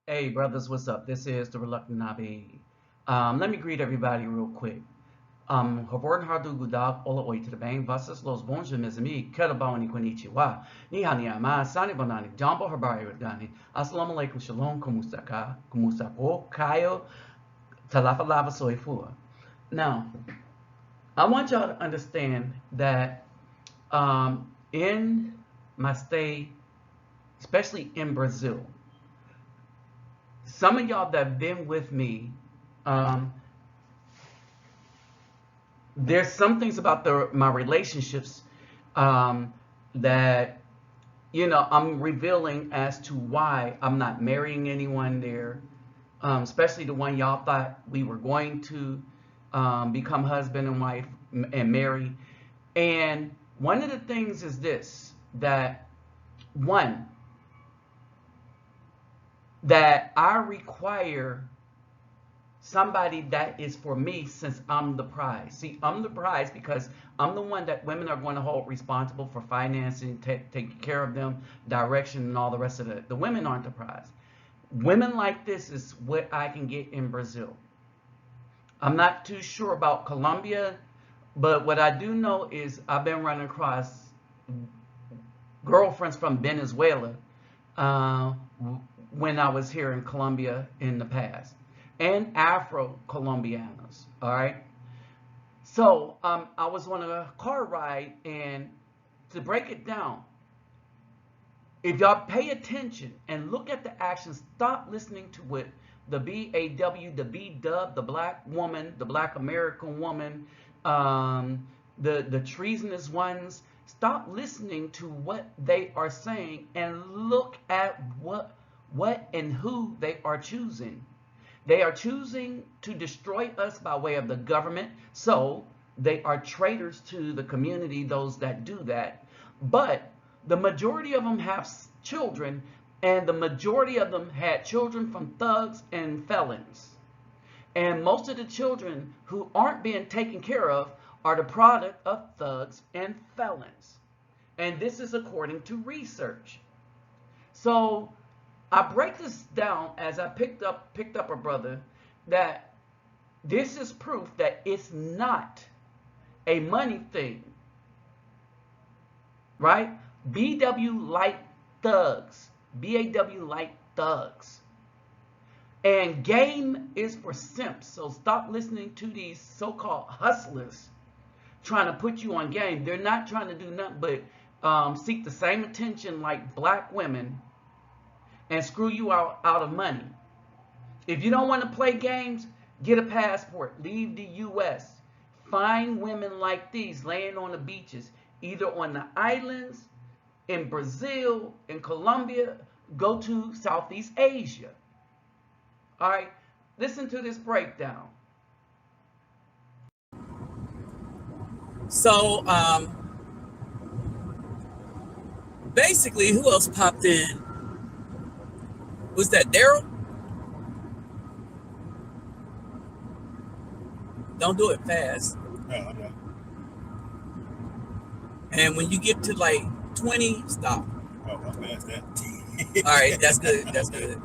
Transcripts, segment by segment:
Hey, brothers, what's up? This is the Reluctant Nabi. Let me greet everybody real quick. Geboren hardu gudag all the way to the bang versus los bons mes ami kedabawani konnichiwa. Ni hani ama sani banani jambo habari gani. Assalamu alaikum shalom kumusaka kumusako kayo talafa lava soifua. Now, I want y'all to understand that in my stay, especially in Brazil, some of y'all that have been with me, um, there's some things about my relationships um, that I'm revealing as to why I'm not marrying anyone there, especially the one y'all thought we were going to become husband and wife and marry. And one of the things is this, that one, that I require somebody that is for me, since I'm the prize. See, I'm the prize because I'm the one that women are going to hold responsible for financing, taking care of them, direction, and all the rest of it. The women aren't the prize. Women like this is what I can get in Brazil. I'm not too sure about Colombia, but what I do know is I've been running across girlfriends from Venezuela uh, when I was here in Colombia in the past, and Afro-Colombianos. All right. So I was on a car ride, and to break it down, if y'all pay attention and look at the actions, stop listening to what the BAW, the B-Dub, the black woman, the black American woman, the treasonous ones. Stop listening to what they are saying and look at what and who they are choosing. They are choosing to destroy us by way of the government. So they are traitors to the community, those that do that. But the majority of them have children, and the majority of them had children from thugs and felons. And most of the children who aren't being taken care of are the product of thugs and felons. And this is according to research. So I break this down as I picked up a brother that this is proof that it's not a money thing, right? BW like thugs, BAW like thugs. And game is for simps. So stop listening to these so-called hustlers trying to put you on game. They're not trying to do nothing but seek the same attention like black women and screw you out of money. If you don't want to play games, get a passport. Leave the U.S. Find women like these laying on the beaches, either on the islands, in Brazil, in Colombia. Go to Southeast Asia. All right, listen to this breakdown. So, basically, who else popped in? Was that Daryl? Don't do it fast. No, I'm not. And when you get to like 20, stop. Oh, I'm past that. All right, that's good. That's good.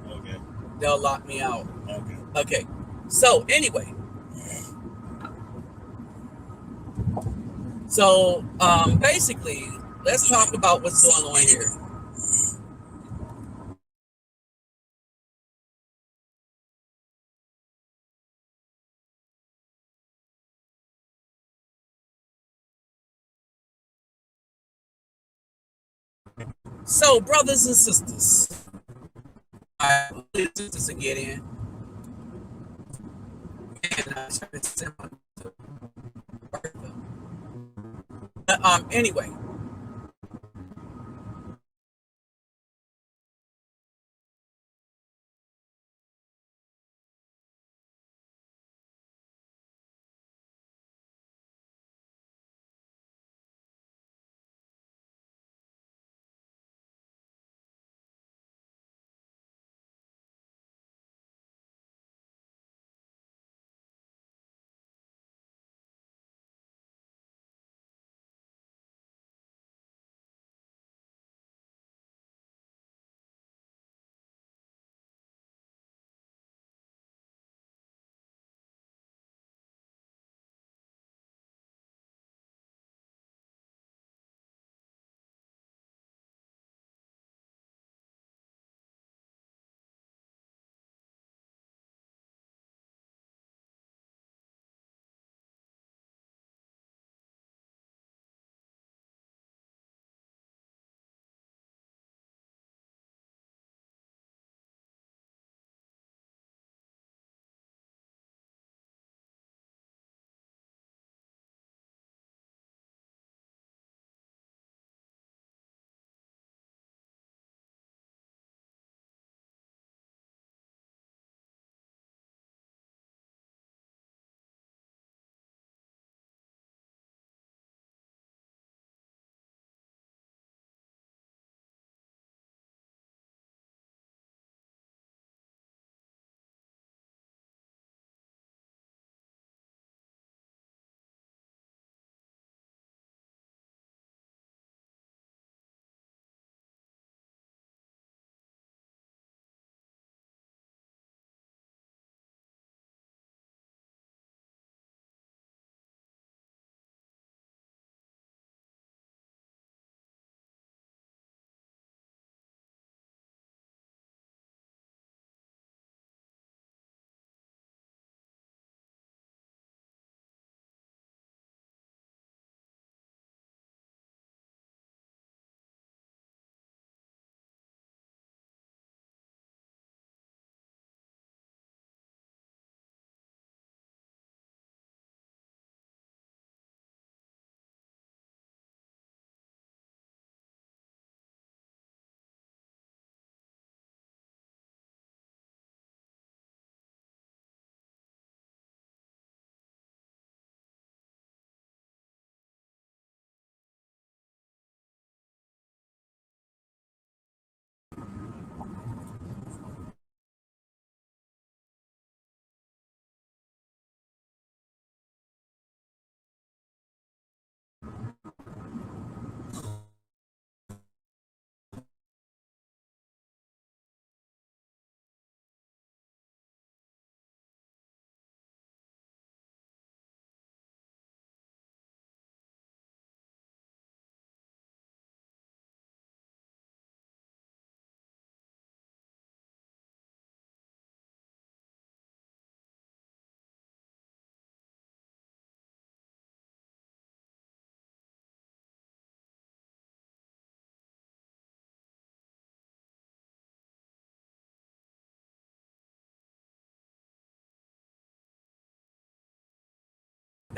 Okay. They'll lock me out. Okay. Okay. So anyway, so basically, let's talk about what's going on here. So, brothers and sisters, sisters to get in. Anyway,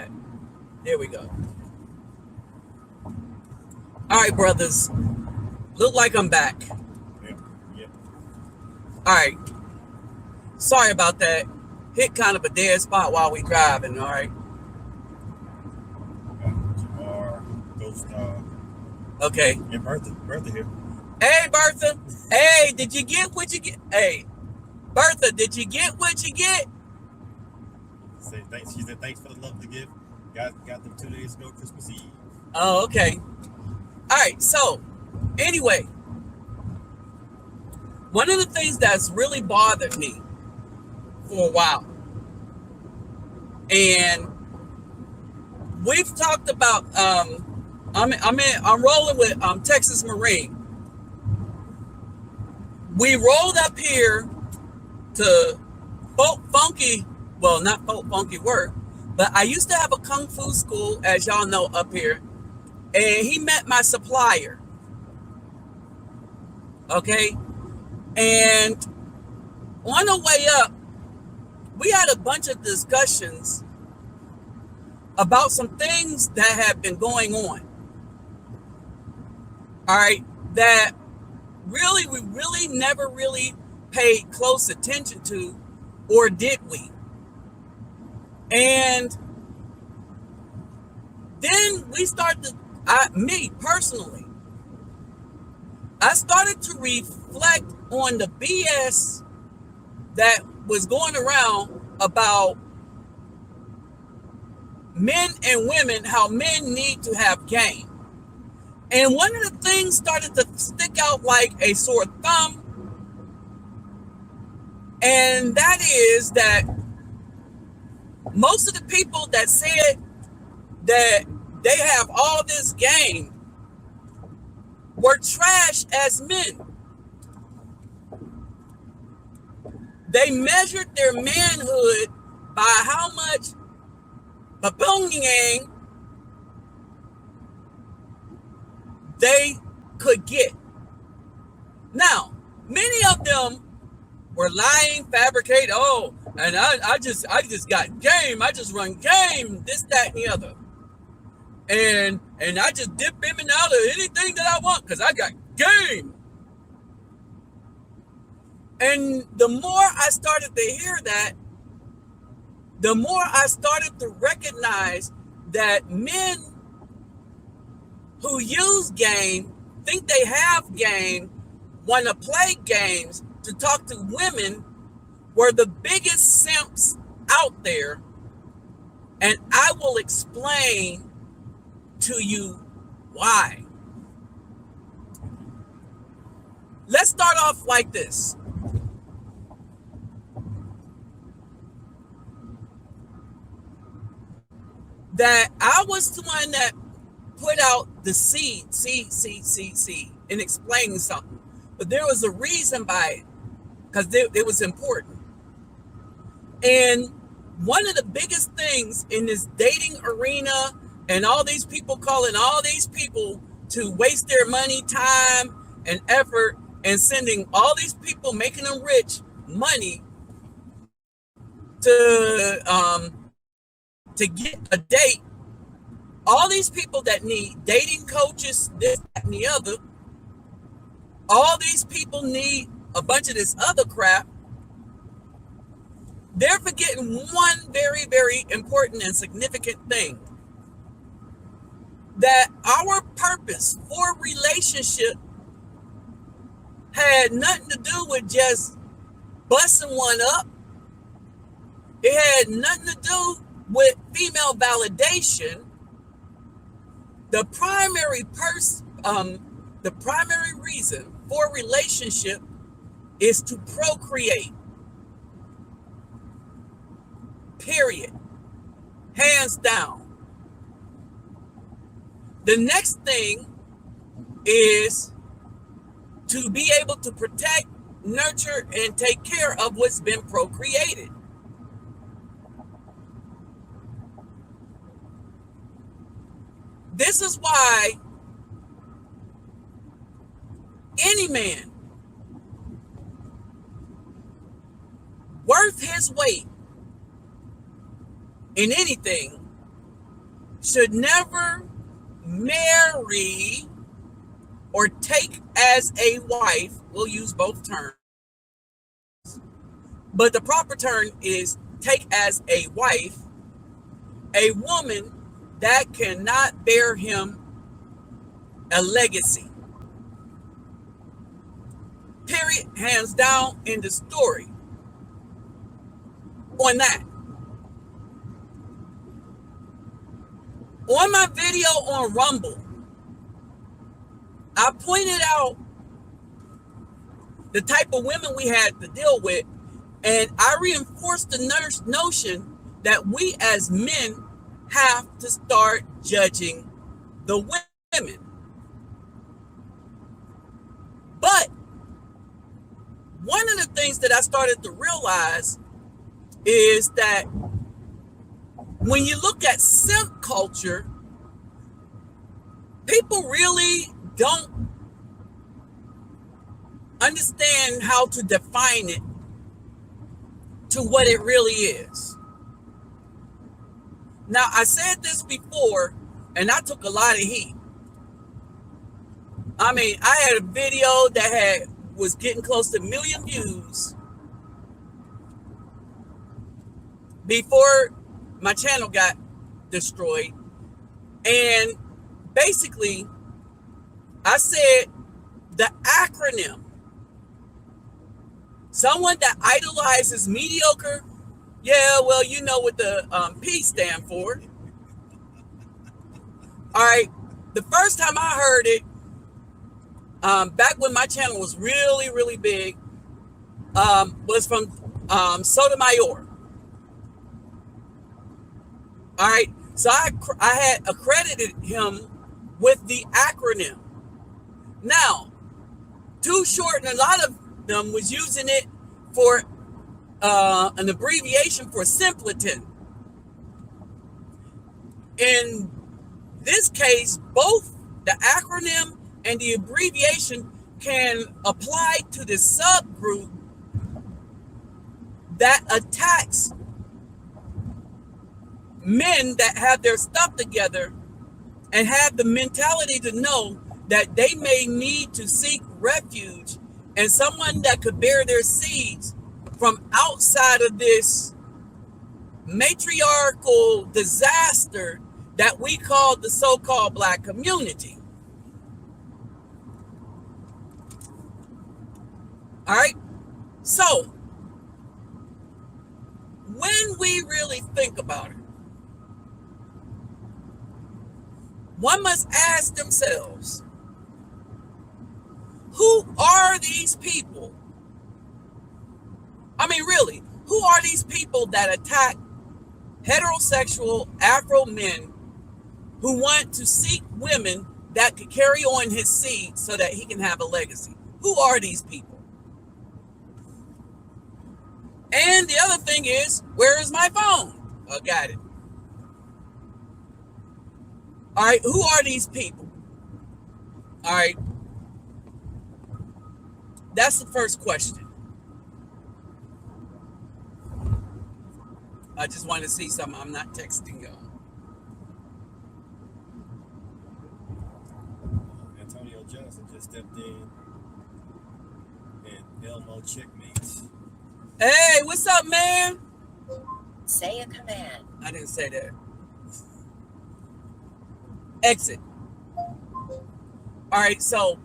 right. There we go. All right, brothers. Look like I'm back. Yep. Yep. All right. Sorry about that. Hit kind of a dead spot while we driving. All right. Jamar, Ghost Dog, Okay. and Bertha. Bertha here. Hey, Bertha. Hey, did you get what you get? Hey, Bertha, did you get what you get? Say thanks. She said thanks for the love to give. Got them 2 days ago, Christmas Eve. Oh, okay. All right. So, anyway, one of the things that's really bothered me for a while, and we've talked about. I'm rolling with Texas Marine. We rolled up here to funky, well, not funky work, but I used to have a kung fu school, as y'all know, up here, and he met my supplier. Okay, and on the way up, we had a bunch of discussions about some things that have been going on. All right, that we really never really paid close attention to, or did we? And then we started, me personally, I started to reflect on the BS that was going around about men and women, how men need to have game. And one of the things started to stick out like a sore thumb, and that is that most of the people that said that they have all this game were trash as men. They measured their manhood by how much babonging they could get. Now, many of them were lying, fabricate. Oh, and I just got game. I just run game. This, that, and the other. And I just dip in and out of anything that I want because I got game. And the more I started to hear that, the more I started to recognize that men who use game, think they have game, want to play games to talk to women, were the biggest simps out there. And I will explain to you why. Let's start off like this. That I was the one that put out the seed, in explaining something. But there was a reason by it, because it was important. And one of the biggest things in this dating arena, and all these people calling all these people to waste their money, time, and effort, and sending all these people, making them rich, money to get a date. All these people that need dating coaches, this, that, and the other, all these people need a bunch of this other crap. They're forgetting one very, very important and significant thing. That our purpose for relationship had nothing to do with just busting one up. It had nothing to do with female validation. The primary reason for relationship is to procreate. Period. Hands down. The next thing is to be able to protect, nurture, and take care of what's been procreated. This is why any man worth his weight in anything should never marry or take as a wife, we'll use both terms, but the proper term is take as a wife a woman that cannot bear him a legacy. Period. Hands down in the story on that. On my video on Rumble, I pointed out the type of women we had to deal with, and I reinforced the notion that we as men have to start judging the women. But one of the things that I started to realize is that when you look at simp culture, people really don't understand how to define it to what it really is. Now, I said this before, and I took a lot of heat. I mean, I had a video that was getting close to 1 million views before my channel got destroyed. And basically, I said the acronym, someone that idolizes mediocre, yeah, well, you know what the P stand for. All right, the first time I heard it, back when my channel was really, really big, was from Sotomayor. All right, so I had accredited him with the acronym. Now, Too Short and a lot of them was using it for an abbreviation for simpleton. In this case, both the acronym and the abbreviation can apply to the subgroup that attacks men that have their stuff together and have the mentality to know that they may need to seek refuge and someone that could bear their seeds from outside of this matriarchal disaster that we call the so-called Black community. All right, so when we really think about it, one must ask themselves, who are these people? I mean, really, who are these people that attack heterosexual Afro men who want to seek women that could carry on his seed so that he can have a legacy? Who are these people? And the other thing is, where is my phone? Oh, got it. All right, who are these people? All right. That's the first question. I just want to see something. I'm not texting y'all. Antonio Johnson just stepped in, and Elmo checkmates. Hey, what's up, man? Say a command. I didn't say that. Exit. All right, so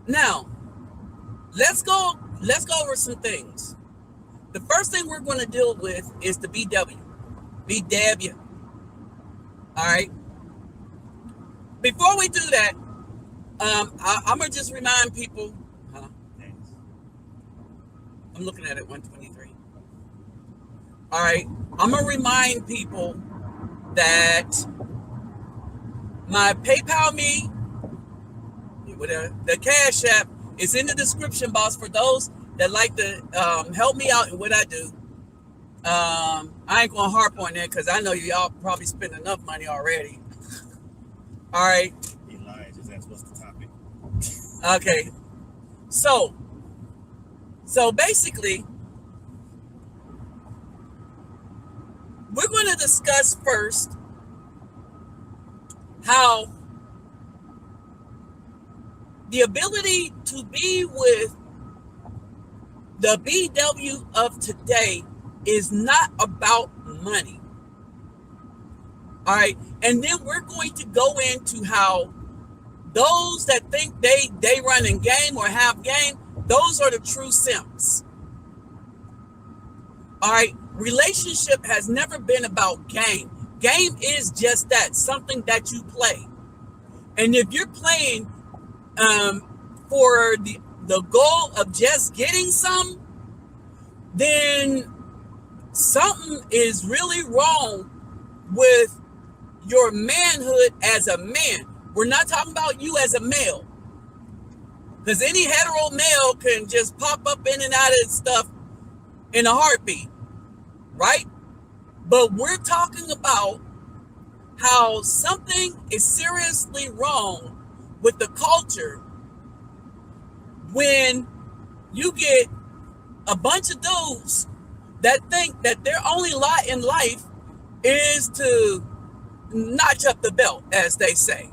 now let's go over some things. The first thing we're going to deal with is the BW. BW. All right. Before we do that, I'm going to just remind people. I'm looking at it, 123. All right. I'm going to remind people that my PayPal me, the Cash App, is in the description box for those that like to help me out in what I do. I ain't going to harp on that because I know y'all probably spend enough money already. All right. He lied. Just asked what's the topic. Okay. So basically, we're going to discuss first how the ability to be with the BW of today is not about money. All right. And then we're going to go into how those that think they run in game or have game, those are the true simps. All right. Relationship has never been about game. Game is just that, something that you play. And if you're playing for the goal of just getting some, then something is really wrong with your manhood as a man. We're not talking about you as a male, because any hetero male can just pop up in and out of stuff in a heartbeat, right? But we're talking about how something is seriously wrong with the culture when you get a bunch of dudes that think that their only lot in life is to notch up the belt, as they say,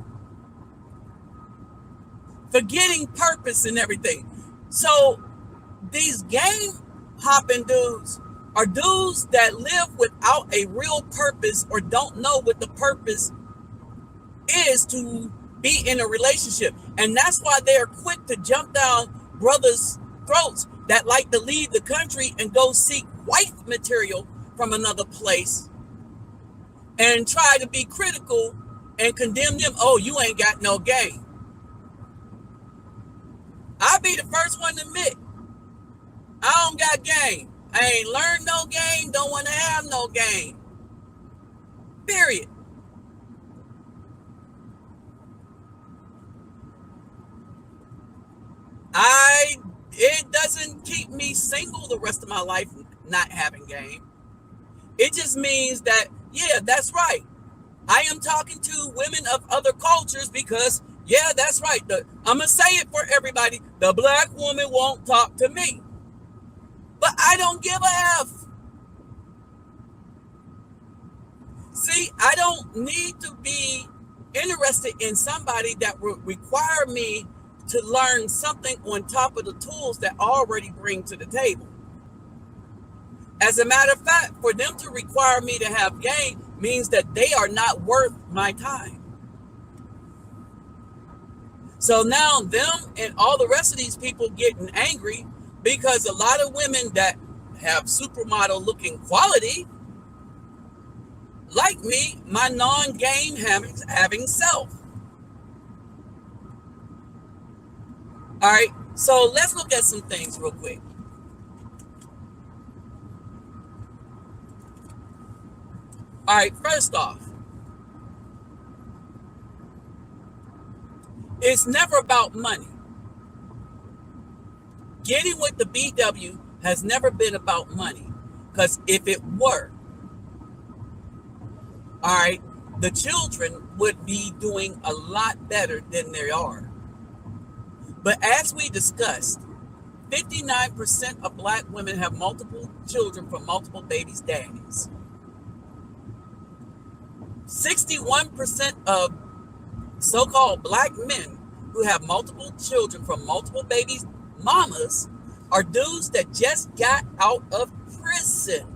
forgetting purpose and everything. So these game hopping dudes are dudes that live without a real purpose or don't know what the purpose is to be in a relationship. And that's why they're quick to jump down brothers' throats that like to leave the country and go seek wife material from another place and try to be critical and condemn them. Oh, you ain't got no game. I'll be the first one to admit, I don't got game. I ain't learned no game, don't want to have no game. Period. It doesn't keep me single the rest of my life not having game. It just means that, yeah, that's right. I am talking to women of other cultures because, yeah, that's right. I'm going to say it for everybody. The black woman won't talk to me. But I don't give a F. See, I don't need to be interested in somebody that would require me to learn something on top of the tools that I already bring to the table. As a matter of fact, for them to require me to have game means that they are not worth my time. So now them and all the rest of these people getting angry because a lot of women that have supermodel looking quality, like me, my non-game having self. All right, so let's look at some things real quick. All right, first off, it's never about money. Getting with the BW has never been about money, because if it were, all right, the children would be doing a lot better than they are. But as we discussed, 59% of black women have multiple children from multiple babies' daddies. 61% of so-called black men who have multiple children from multiple babies' mamas are dudes that just got out of prison.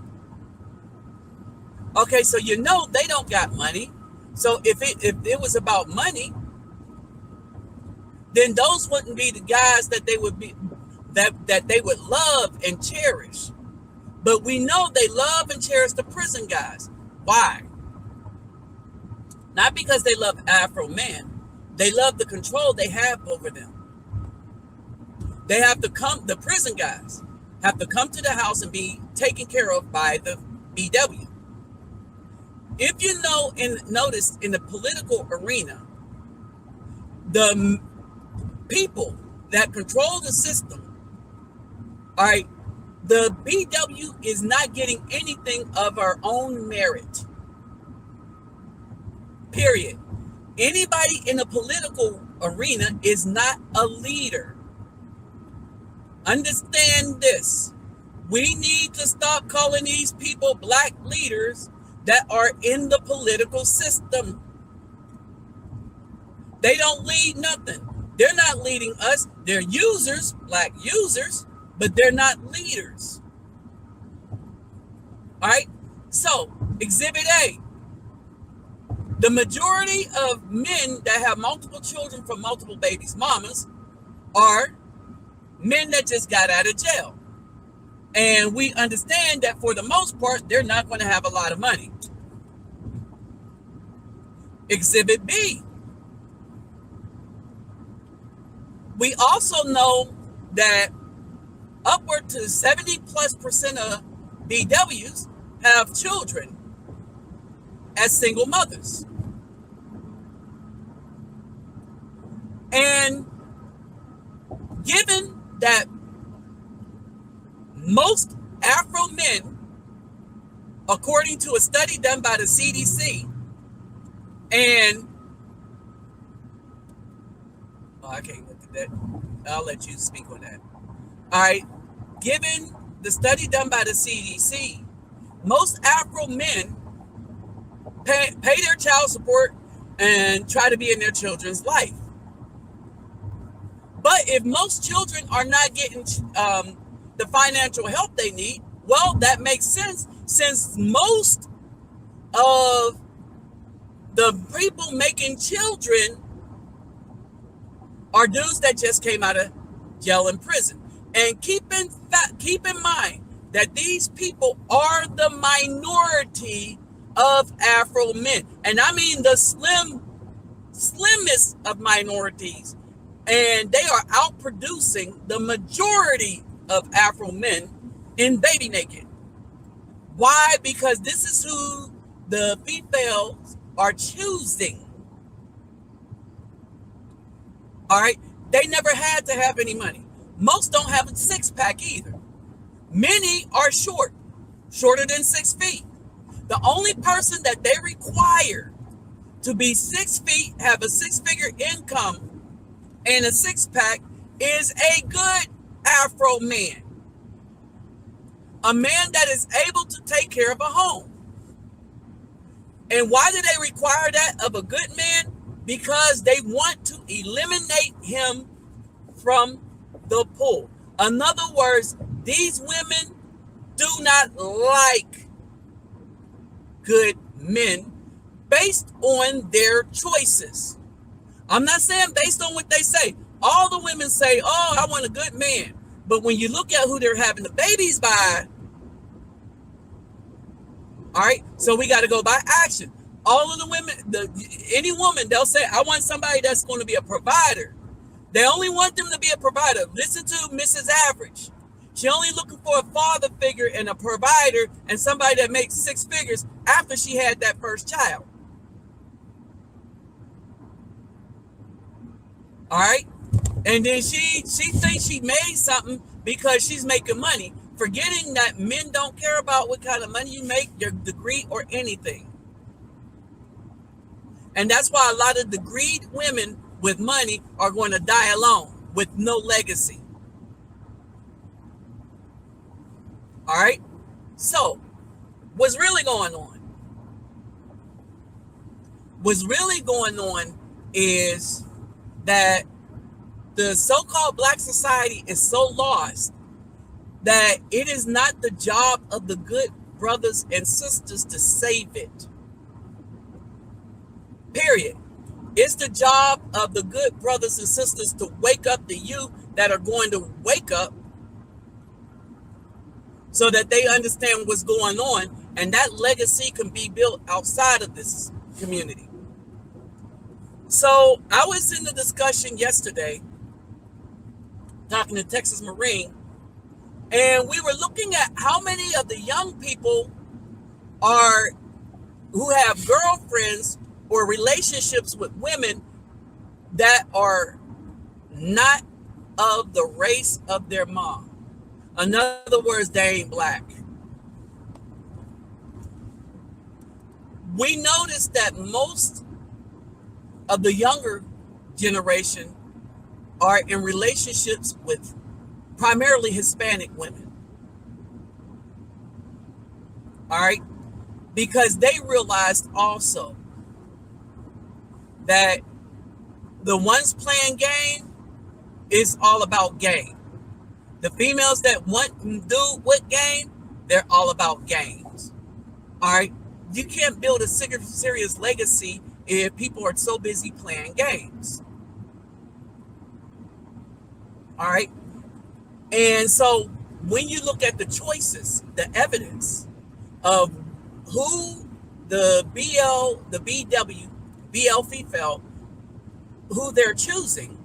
Okay, so you know they don't got money. So if it was about money, then those wouldn't be the guys that they would be that they would love and cherish. But we know they love and cherish the prison guys. Why? Not because they love Afro men. They love the control they have over them. They have to come, the prison guys have to come to the house and be taken care of by the BW. If you know and notice in the political arena, the people that control the system, all right, the BW is not getting anything of our own merit. Period. Anybody in the political arena is not a leader. Understand this. We need to stop calling these people black leaders that are in the political system. They don't lead nothing. They're not leading us. They're users, black users, but they're not leaders. All right. So, Exhibit A. The majority of men that have multiple children from multiple babies' mamas are men that just got out of jail. And we understand that for the most part, they're not going to have a lot of money. Exhibit B. We also know that upward to 70+% of BWs have children as single mothers. And given that most Afro men, according to a study done by the CDC, and I can't look at that. I'll let you speak on that. All right. Given the study done by the CDC, most Afro men pay their child support and try to be in their children's life. But if most children are not getting the financial help they need, well, that makes sense, since most of the people making children are dudes that just came out of jail and prison. And keep in mind that these people are the minority of Afro men. And I mean the slimmest of minorities. And they are outproducing the majority of Afro men in baby naked. Why? Because this is who the females are choosing. All right. They never had to have any money. Most don't have a six-pack either. Many are shorter than 6 feet. The only person that they require to be 6 feet, have a six-figure income, and a six-pack is a good Afro man. A man that is able to take care of a home. And why do they require that of a good man? Because they want to eliminate him from the pool. In other words, these women do not like good men based on their choices. I'm not saying based on what they say. All the women say, oh, I want a good man. But when you look at who they're having the babies by, all right, so we got to go by action. All of the women, any woman, they'll say, I want somebody that's going to be a provider. They only want them to be a provider. Listen to Mrs. Average. She only looking for a father figure and a provider and somebody that makes 6 figures after she had that first child. All right. And then she thinks she made something because she's making money, forgetting that men don't care about what kind of money you make, your degree, or anything. And that's why a lot of degreed women with money are going to die alone with no legacy. All right. So what's really going on? What's really going on is that the so-called black society is so lost that it is not the job of the good brothers and sisters to save it. Period. It's the job of the good brothers and sisters to wake up the youth that are going to wake up so that they understand what's going on, and that legacy can be built outside of this community. So I was in the discussion yesterday talking to Texas Marine, and we were looking at how many of the young people are who have girlfriends or relationships with women that are not of the race of their mom. In other words, they ain't black. We noticed that most of the younger generation are in relationships with primarily Hispanic women. All right? Because they realized also that The ones playing game is all about game. The females that want to do what game, they're all about games. All right. You can't build a serious legacy if people are so busy playing games. All right. And so when you look at the choices, the evidence of who the BL female, who they're choosing,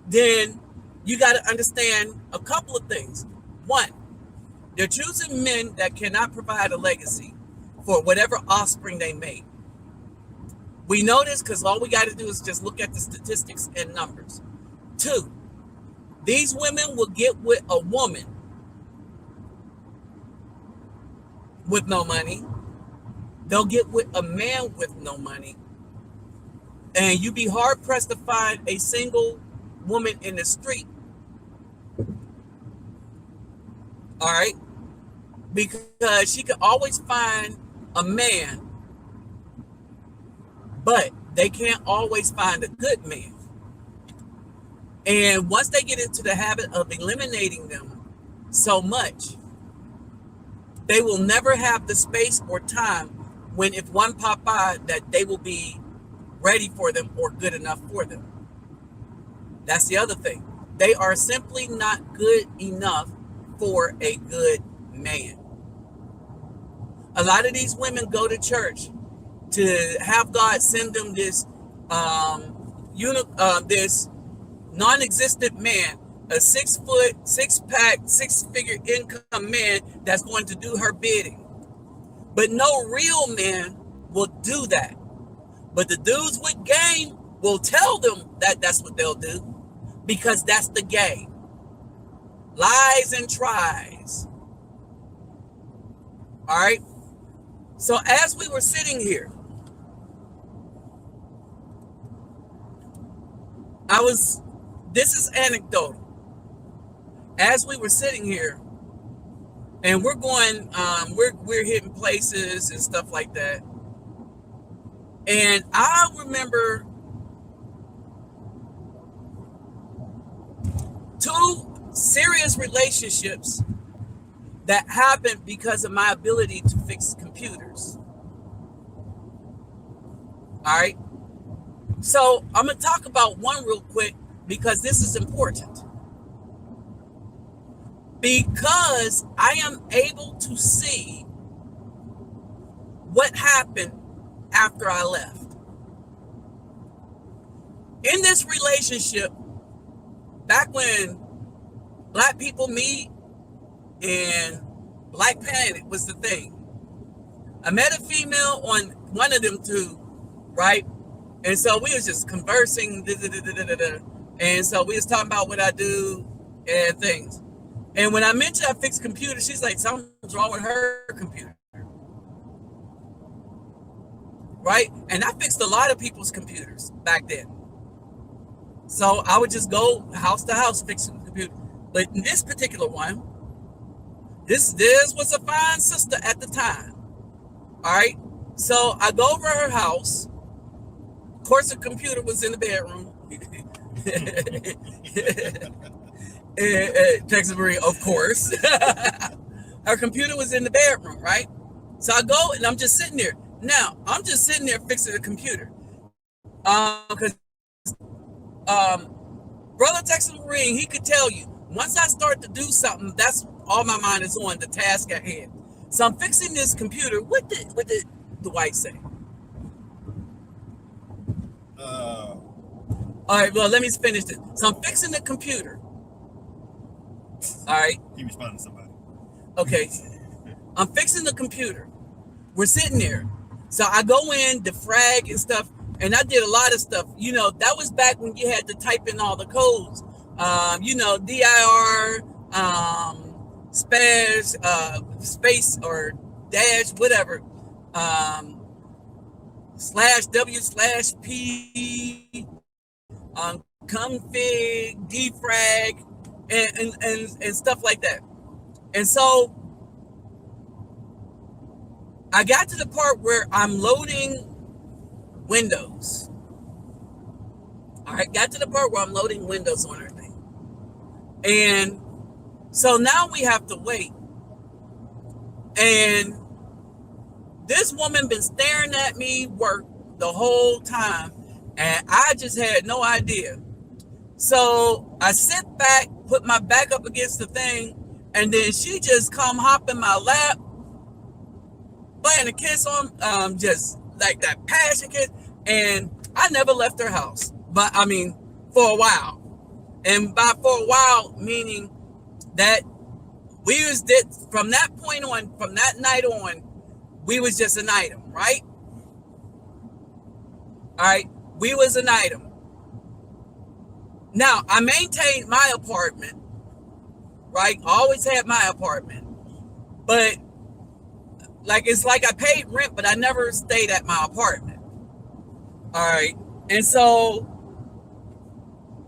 then you got to understand a couple of things. One, they're choosing men that cannot provide a legacy for whatever offspring they make. We know this because all we got to do is just look at the statistics and numbers. Two, these women will get with a woman with no money. They'll get with a man with no money. And you'd be hard pressed to find a single woman in the street. All right. Because she could always find a man, but they can't always find a good man. And once they get into the habit of eliminating them so much, they will never have the space or time when if one pop by that they will be ready for them or good enough for them. That's the other thing. They are simply not good enough for a good man. A lot of these women go to church to have God send them this this non-existent man, a 6 foot, 6-pack, 6-figure income man that's going to do her bidding. But no real man will do that. But the dudes with game will tell them that that's what they'll do because that's the game. Lies and tries. All right. So as we were sitting here, this is anecdotal. As we were sitting here and we're going, we're hitting places and stuff like that. And I remember 2 serious relationships that happened because of my ability to fix computers. All right. So I'm going to talk about one real quick because this is important. Because I am able to see what happened after I left. In this relationship, back when Black people meet and Black Planet was the thing, I met a female on one of them 2, right? And so we was just conversing, and so we was talking about what I do and things. And when I mentioned I fix computers, she's like, something's wrong with her computer. Right? And I fixed a lot of people's computers back then. So I would just go house to house fixing the computer. But in this particular one, this was a fine sister at the time. All right? So I go over her house. Of course, the computer was in the bedroom. Texas Marie, of course. Her computer was in the bedroom, right? So I go and I'm just sitting there. Now, I'm just sitting there fixing the computer. Because Brother Texas Marine, he could tell you, once I start to do something, that's all my mind is on, the task at hand. So I'm fixing this computer. What did the white say? All right, well, let me finish this. So I'm fixing the computer. All right. He responded to somebody. Okay. I'm fixing the computer. We're sitting there. So I go in, defrag and stuff, and I did a lot of stuff. You know, that was back when you had to type in all the codes. DIR, space or dash, whatever. /W/P, config, defrag, and stuff like that. And so I got to the part where I'm loading Windows. All right, got to the part where I'm loading windows on her thing. And so now we have to wait. And this woman been staring at me work the whole time, and I just had no idea. So I sit back, put my back up against the thing, and then she just come hop in my lap, playing a kiss on, just like that passion kiss. And I never left her house, but I mean, for a while. And by for a while, meaning that we was from that point on, from that night on, we was just an item, right? All right, we was an item. Now, I maintained my apartment, right? Always had my apartment. But, like, it's like I paid rent, but I never stayed at my apartment. All right. And so,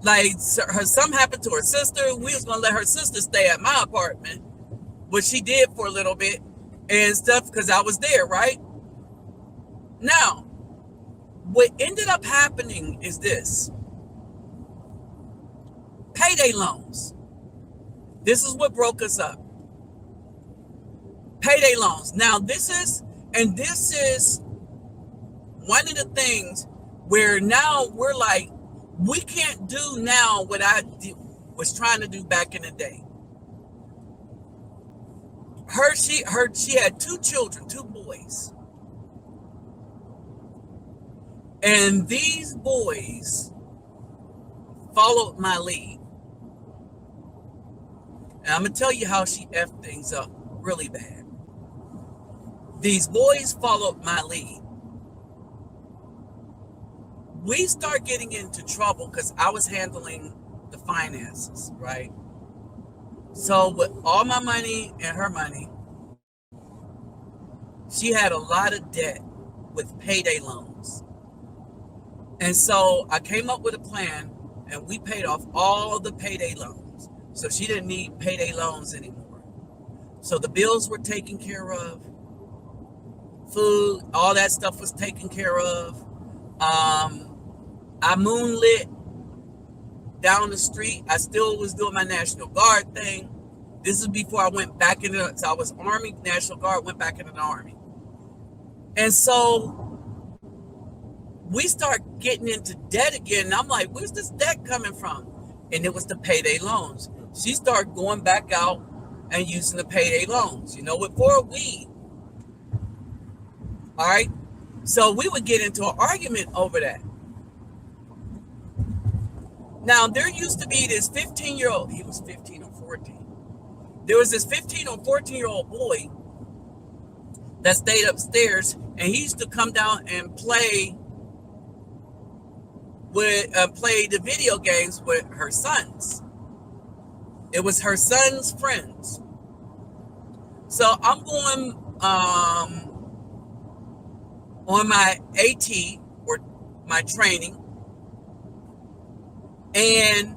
like, something happened to her sister. We was going to let her sister stay at my apartment, which she did for a little bit and stuff because I was there, right? Now, what ended up happening is this. Payday loans. This is what broke us up. Payday loans. Now, this is one of the things where now we're like, we can't do now what I was trying to do back in the day. She had 2 children, 2 boys. And these boys followed my lead. And I'm going to tell you how she effed things up really bad. These boys followed my lead. We start getting into trouble because I was handling the finances, right? So with all my money and her money, she had a lot of debt with payday loans. And so I came up with a plan and we paid off all the payday loans. So she didn't need payday loans anymore. So the bills were taken care of. Food, all that stuff was taken care of. I moonlit down the street. I still was doing my National Guard thing. This is before I went back into, so I was Army, National Guard, went back into the Army. And so we start getting into debt again. And I'm like, where's this debt coming from? And it was the payday loans. She started going back out and using the payday loans, you know, with for weed. All right. So we would get into an argument over that. Now, there used to be this 15-year-old, he was 15 or 14. There was this 15 or 14-year-old boy that stayed upstairs, and he used to come down and play the video games with her sons. It was her son's friends. So I'm going on my AT, or my training, and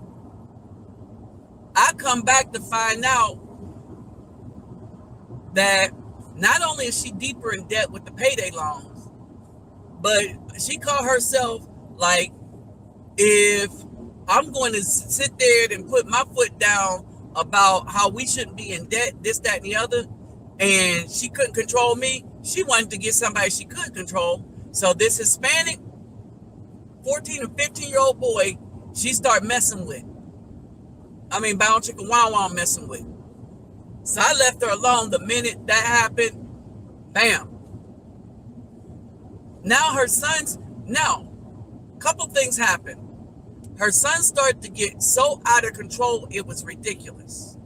I come back to find out that not only is she deeper in debt with the payday loans, but she called herself like, if I'm going to sit there and put my foot down about how we shouldn't be in debt, this, that, and the other, and she couldn't control me, she wanted to get somebody she could control. So this Hispanic 14 or 15-year-old boy, she started messing with. I mean, bound chicken wow wow messing with. So I left her alone. The minute that happened, bam. Now her sons, a couple things happened. Her sons started to get so out of control, it was ridiculous.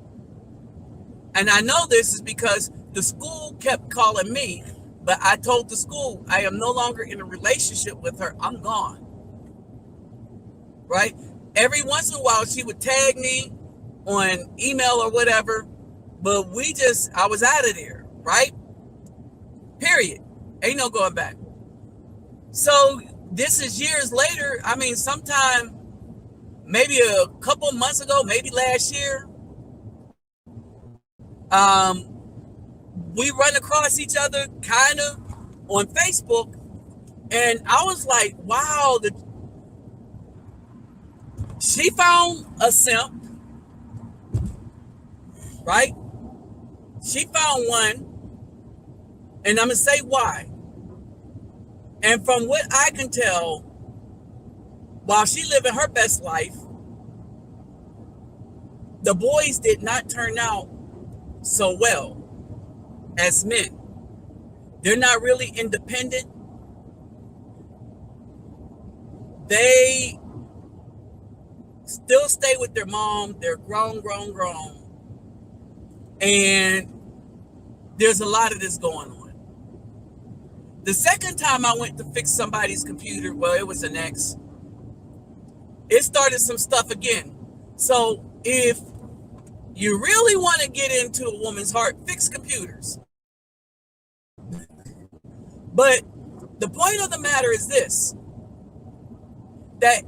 And I know this is because the school kept calling me, but I told the school, I am no longer in a relationship with her. I'm gone. Right? Every once in a while, she would tag me on email or whatever, but I was out of there, right? Period. Ain't no going back. So this is years later. I mean, sometime, maybe a couple months ago, maybe last year, we run across each other kind of on Facebook, and I was like, wow, She found a simp, right? She found one, and I'm going to say why. And from what I can tell, while she living her best life, the boys did not turn out so well as men. They're not really independent. They still stay with their mom. They're grown. And there's a lot of this going on. The second time I went to fix somebody's computer, well, it was an ex, it started some stuff again. So if you really want to get into a woman's heart, fix computers. But the point of the matter is this, that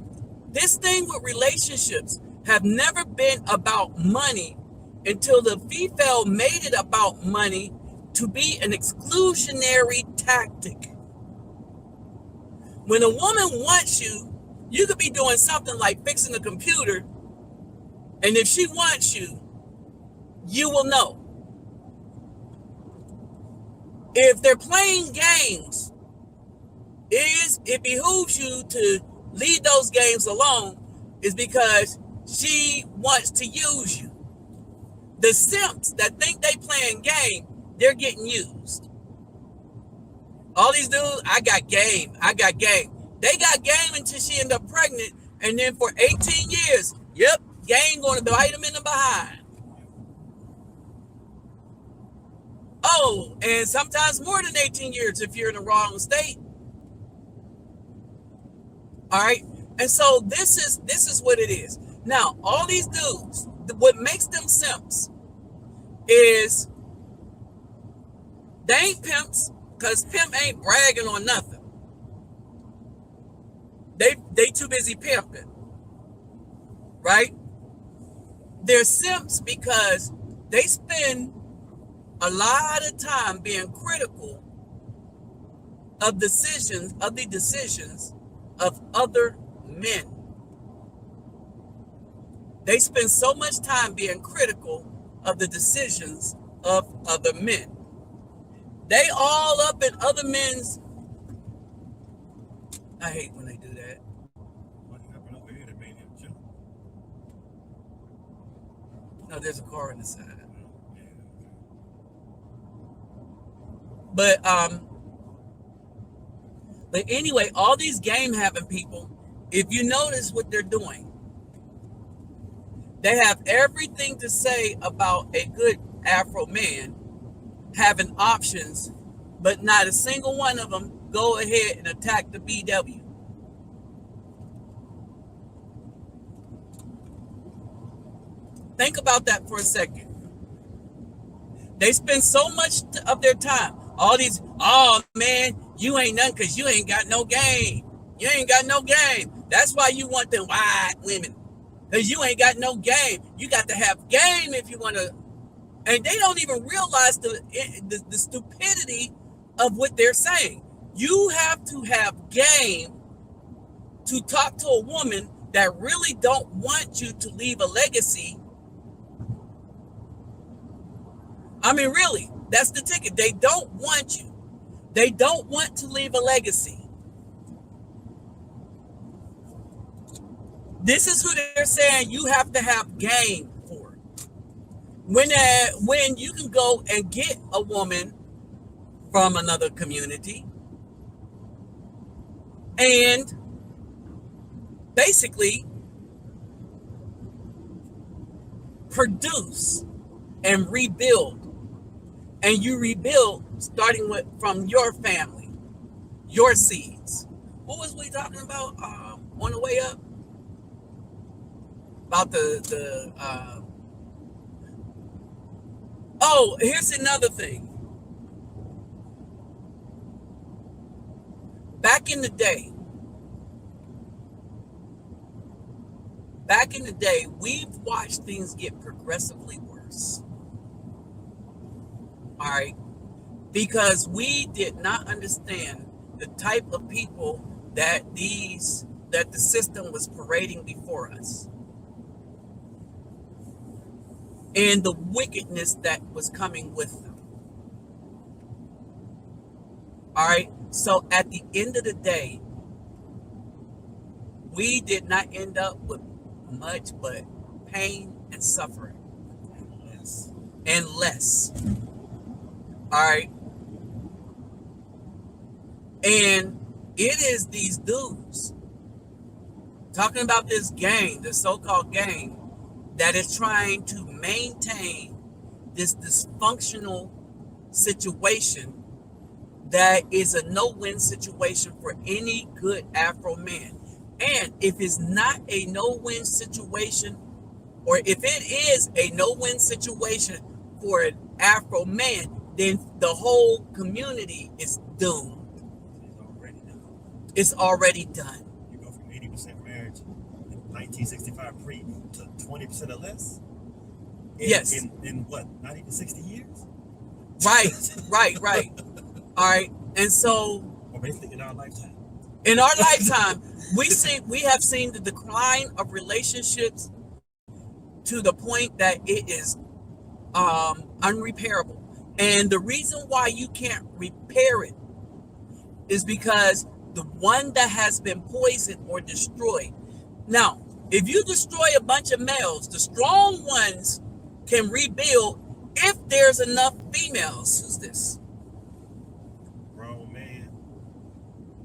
this thing with relationships have never been about money until the female made it about money to be an exclusionary tactic. When a woman wants you, you could be doing something like fixing a computer, and if she wants you, you will know. If they're playing games, it behooves you to leave those games alone, is because she wants to use you. The simps that think they playing game, they're getting used. All these dudes, I got game. They got game until she ended up pregnant, and then for 18 years, yep, game going to bite them in the behind. Oh, and sometimes more than 18 years if you're in the wrong state. All right, and so this is what it is. Now, all these dudes, what makes them simps is they ain't pimps, because pimp ain't bragging on nothing. They too busy pimping, right? They're simps because they spend a lot of time being critical of the decisions of other men. They spend so much time being critical of the decisions of other men. They all up in other men's. I hate when they do that. What happened over here that made him jump? No, there's a car on the side. Yeah. But anyway, all these game having people, if you notice what they're doing, they have everything to say about a good Afro man having options, but not a single one of them go ahead and attack the BW. Think about that for a second. They spend so much of their time, all these, oh man, you ain't nothing because you ain't got no game. You ain't got no game. That's why you want them white women, because you ain't got no game. You got to have game if you want to. And they don't even realize the stupidity of what they're saying. You have to have game to talk to a woman that really don't want you to leave a legacy. I mean, really, that's the ticket. They don't want you. They don't want to leave a legacy. This is who they're saying you have to have game for. When you can go and get a woman from another community and basically produce and rebuild, and you rebuild starting from your family, your seeds. What was we talking about on the way up? About oh, here's another thing. Back in the day, we've watched things get progressively worse. All right? Because we did not understand the type of people that these that the system was parading before us, and the wickedness that was coming with them. All right. So at the end of the day, we did not end up with much but pain and suffering. And less. All right. And it is these dudes talking about this gang, the so-called gang, that is trying to maintain this dysfunctional situation that is a no-win situation for any good Afro man. And if it's not a no-win situation, or if it is a no-win situation for an Afro man, then the whole community is doomed. It's already done. You go from 80% marriage in 1965 pre to 20% or less? Yes. In what, not even 60 years? Right. All right. And so, or basically in our lifetime. In our lifetime, we have seen the decline of relationships to the point that it is unrepairable. And the reason why you can't repair it is because the one that has been poisoned or destroyed. Now, if you destroy a bunch of males, the strong ones can rebuild if there's enough females. Who's this? Grown man.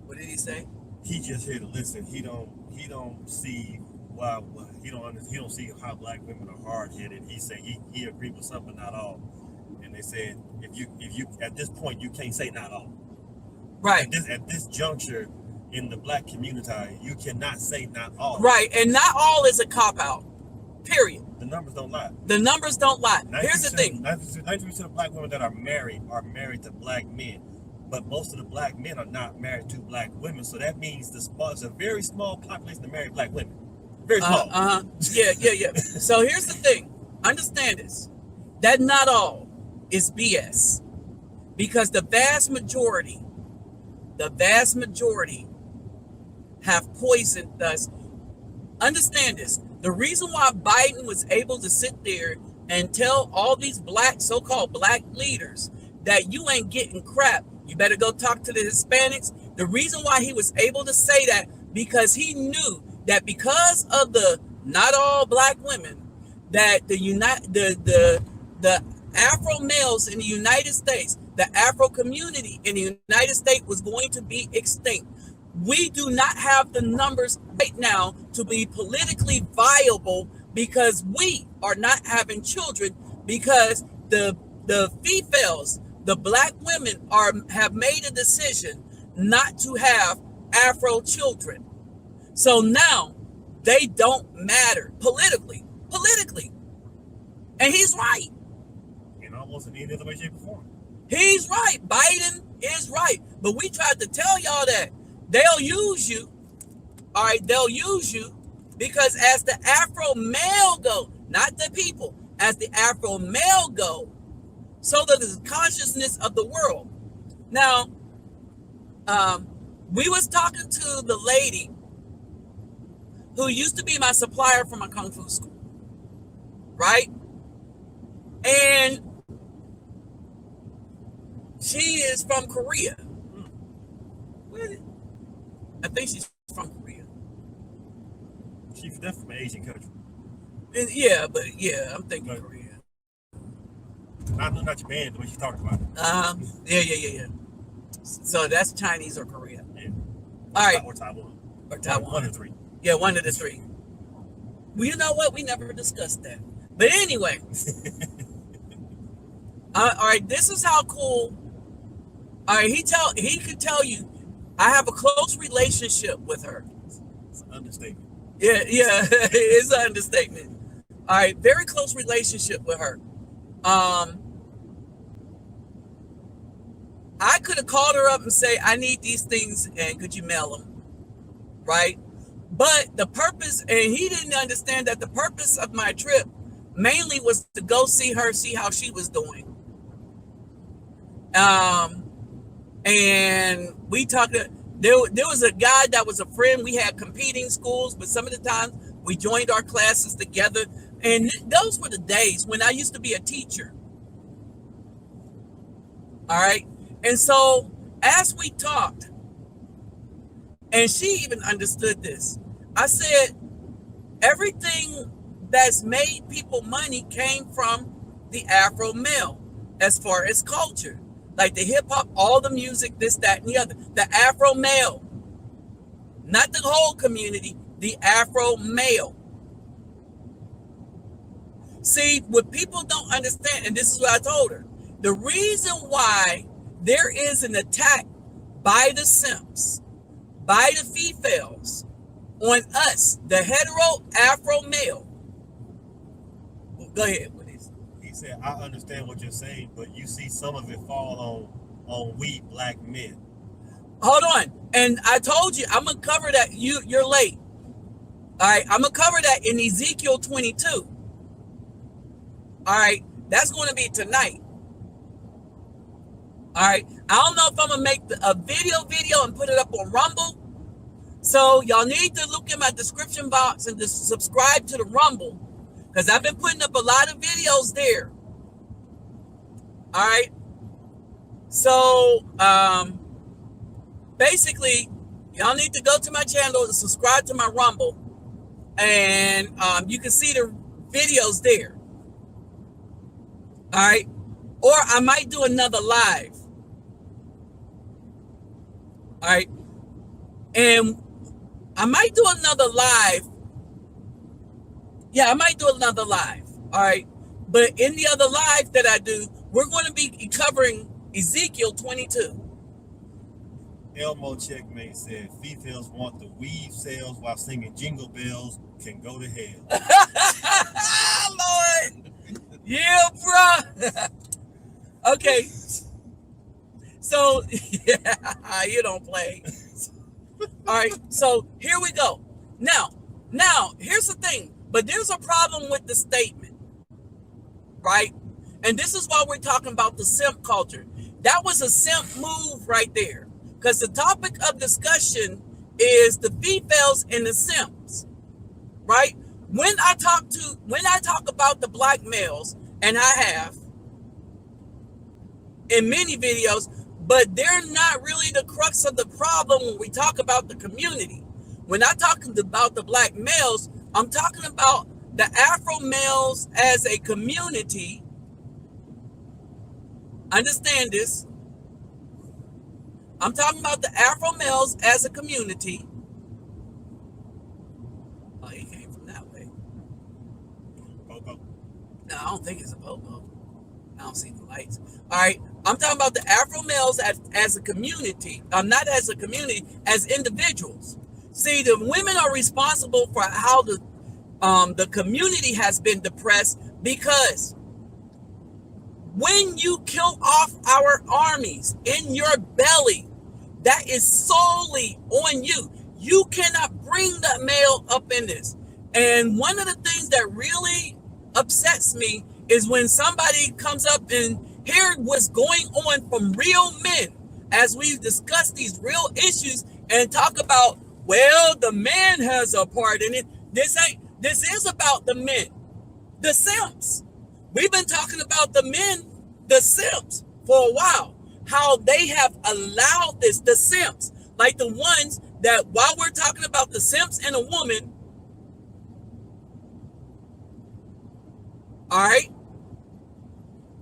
What did he say? He just here to listen. He don't see why he don't see how black women are hard headed. He said he agreed with some but not all. And they said if you at this point you can't say not all. Right. At this juncture in the black community, you cannot say not all. Right, and not all is a cop out. Period. The numbers don't lie. The numbers don't lie. Here's the thing. 90% of black women that are married to black men. But most of the black men are not married to black women. So that means it's a very small population of married black women. Very small. Yeah. So here's the thing. Understand this. That not all is BS. Because the vast majority have poisoned us. Understand this. The reason why Biden was able to sit there and tell all these so-called black leaders that you ain't getting crap, you better go talk to the Hispanics. The reason why he was able to say that, because he knew that because of the not all black women, that the Afro males in the United States, the Afro community in the United States was going to be extinct. We do not have the numbers right now to be politically viable because we are not having children, because the females, the black women have made a decision not to have Afro children. So now they don't matter politically. And he's right. In almost in any other way, shape, or form. He's right. Biden is right. But we tried to tell y'all that they'll use you. All right, they'll use you because as the Afro male go, not the people, as the Afro male go, so that the consciousness of the world. Now, we was talking to the lady who used to be my supplier for my Kung Fu school, right? And she is from Korea. I think she's from Korea. She's definitely from an Asian country. And I'm thinking Korea. Not Japan, the way she talked about it. Yeah. So that's Chinese or Korea. Yeah. All right. Or Taiwan. One of the three. Yeah, one of the three. Well, you know what? We never discussed that. But anyway. All right, this is how cool. All right, he could tell you, I have a close relationship with her. It's an understatement. Yeah, it's an understatement. All right, very close relationship with her. I could have called her up and say, I need these things, and could you mail them? Right? But the purpose, and he didn't understand that the purpose of my trip mainly was to go see her, see how she was doing. And we talked, There was a guy that was a friend. We had competing schools, but some of the times we joined our classes together. And those were the days when I used to be a teacher. All right. And so as we talked, and she even understood this, I said, everything that's made people money came from the Afro male as far as culture. Like the hip hop, all the music, this, that, and the other. The Afro male. Not the whole community, the Afro male. See, what people don't understand, and this is what I told her, the reason why there is an attack by the simps, by the females, on us, the hetero Afro male. Well, go ahead with this. He said, I understand what you're saying, but you see some of it fall on we black men. Hold on. And I told you, I'm going to cover that. You're late. All right. I'm going to cover that in Ezekiel 22. All right. That's going to be tonight. All right. I don't know if I'm going to make a video and put it up on Rumble. So y'all need to look in my description box and just subscribe to the Rumble, because I've been putting up a lot of videos there. All right. So basically, y'all need to go to my channel and subscribe to my Rumble, and you can see the videos there. All right. Or I might do another live. All right. And I might do another live. Yeah, I might do another live. All right. But in the other live that I do, we're going to be covering Ezekiel 22. Elmo Checkmate said, females want the weave sales while singing jingle bells can go to hell. Lord. Yeah, bro. Okay. So, yeah, you don't play. All right. So here we go. Now, here's the thing. But there's a problem with the statement, right? And this is why we're talking about the simp culture. That was a simp move right there. Because the topic of discussion is the females and the simps, right? When I talk about the black males, and I have in many videos, but they're not really the crux of the problem when we talk about the community. When I talk about the black males, I'm talking about the Afro males as a community. Understand this. I'm talking about the Afro males as a community. Oh, he came from that way. Popo. No, I don't think it's a popo. I don't see the lights. All right. I'm talking about the Afro males as a community. Not as a community, as individuals. See, the women are responsible for how the community has been depressed, because when you kill off our armies in your belly, that is solely on you. You cannot bring that male up in this. And one of the things that really upsets me is when somebody comes up and hear what's going on from real men as we discuss these real issues and talk about, well, the man has a part in it. This is about the men, the simps. We've been talking about the men, the simps, for a while. How they have allowed this, the simps, like the ones that while we're talking about the simps and a woman, all right,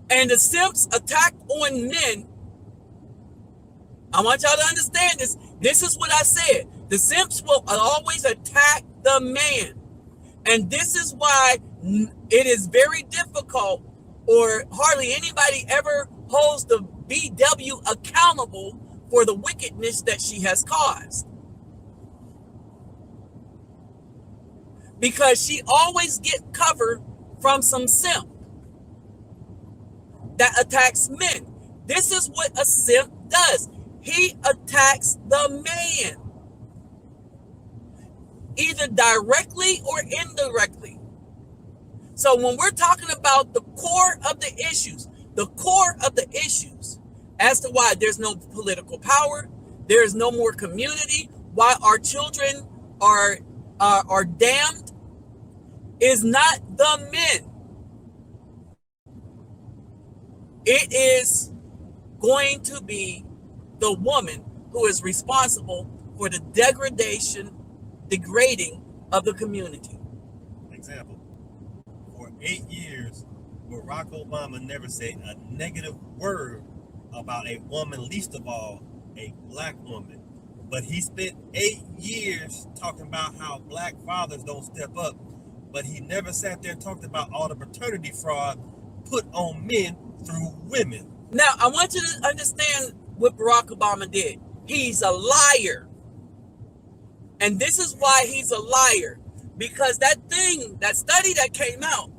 and the simps attack on men. I want y'all to understand this. This is what I said. The simps will always attack the man. And this is why it is very difficult, or hardly anybody ever holds the BW accountable for the wickedness that she has caused. Because she always gets cover from some simp that attacks men. This is what a simp does. He attacks the man, either directly or indirectly. So when we're talking about the core of the issues as to why there's no political power, there is no more community, why our children are damned, is not the men. It is going to be the woman who is responsible for the degrading of the community. Example, for 8 years, Barack Obama never said a negative word about a woman, least of all a black woman. But he spent 8 years talking about how black fathers don't step up. But he never sat there and talked about all the paternity fraud put on men through women. Now, I want you to understand what Barack Obama did. He's a liar. And this is why he's a liar. Because that study that came out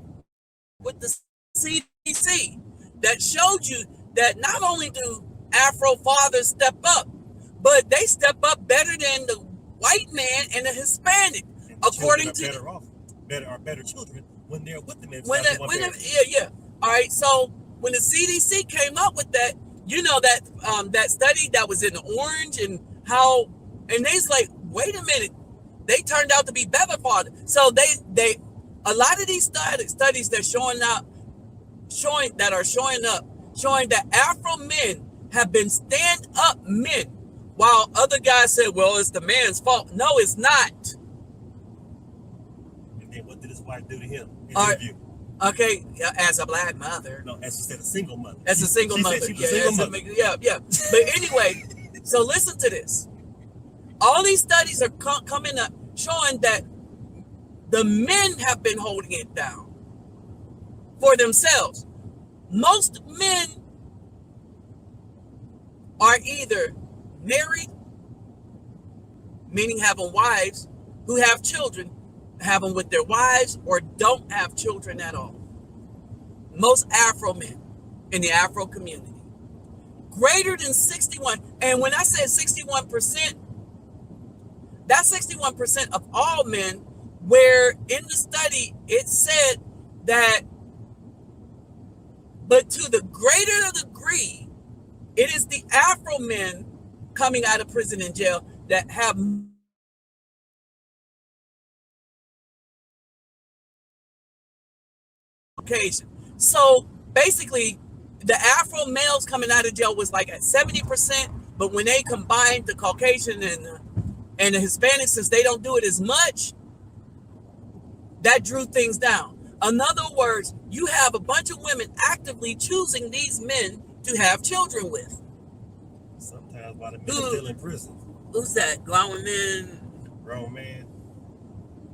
with the CDC that showed you that not only do Afro fathers step up, but they step up better than the white man and the Hispanic, And according children to are better off, better children when they're with the men. yeah. All right. So when the CDC came up with that, you know that that study that was in orange and how, and they's like, wait a minute, they turned out to be better fathers. So they a lot of these studies that showing that Afro men have been stand-up men, while other guys said, well, it's the man's fault. No, it's not. And then what did his wife do to him in All the right. interview? Okay, as a black mother. No, as she said, a single mother. As a single She mother. said she was a single mother. Yeah. But anyway, so listen to this. All these studies are coming up showing that the men have been holding it down for themselves. Most men are either married, meaning having wives who have children, have them with their wives, or don't have children at all. Most Afro men in the Afro community. Greater than 61, and when I said 61%, that's 61% of all men, where in the study it said that, but to the greater degree, it is the Afro men coming out of prison and jail that have Caucasian. So basically, the Afro males coming out of jail was like at 70%, but when they combined the Caucasian and the Hispanics, since they don't do it as much, that drew things down. In other words, you have a bunch of women actively choosing these men to have children with. Sometimes while the men are still in prison. Who's that? Glowing men? Grown man.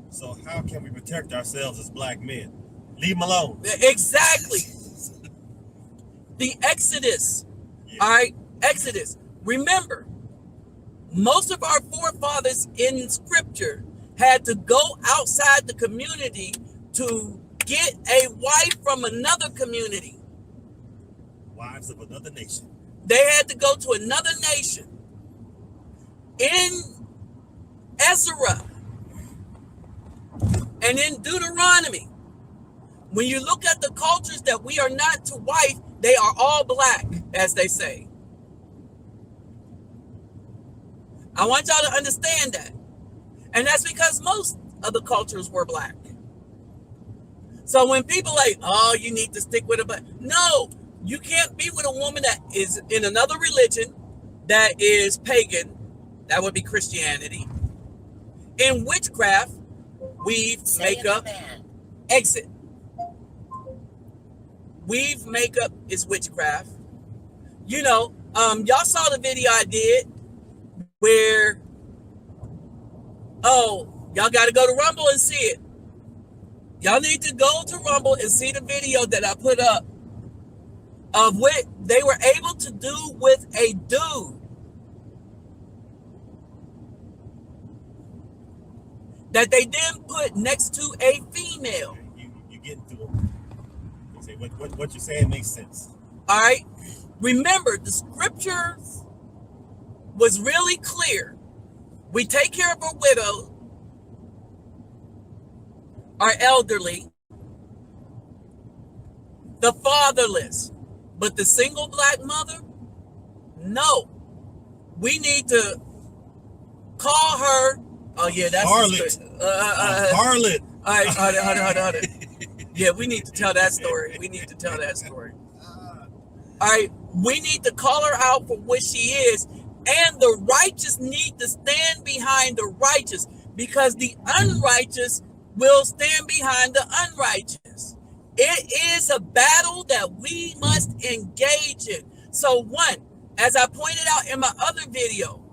So how can we protect ourselves as black men? Leave them alone. Exactly. The Exodus. Yeah. All right, Exodus. Remember, most of our forefathers in scripture had to go outside the community to get a wife from another community. Wives of another nation. They had to go to another nation. In Ezra and in Deuteronomy, when you look at the cultures that we are not to wife, they are all black, as they say. I want y'all to understand that. And that's because most of the cultures were black. So when people like, oh, you need to stick with it, no, you can't be with a woman that is in another religion that is pagan. That would be Christianity. In witchcraft, weave, makeup, exit. Weave, makeup is witchcraft. You know, y'all saw the video I did where, oh, y'all got to go to Rumble and see it. Y'all need to go to Rumble and see the video that I put up of what they were able to do with a dude that they then put next to a female. You get into them. You say what you're saying makes sense. All right. Remember, the scripture was really clear. We take care of our widow, our elderly, the fatherless, but the single black mother, no. we need to call her. Oh yeah, that's harlot. Harlot. All right, hold it. Yeah, we need to tell that story. All right, we need to call her out for what she is, and the righteous need to stand behind the righteous, because the unrighteous will stand behind the unrighteous. It is a battle that we must engage in. So one, as I pointed out in my other video,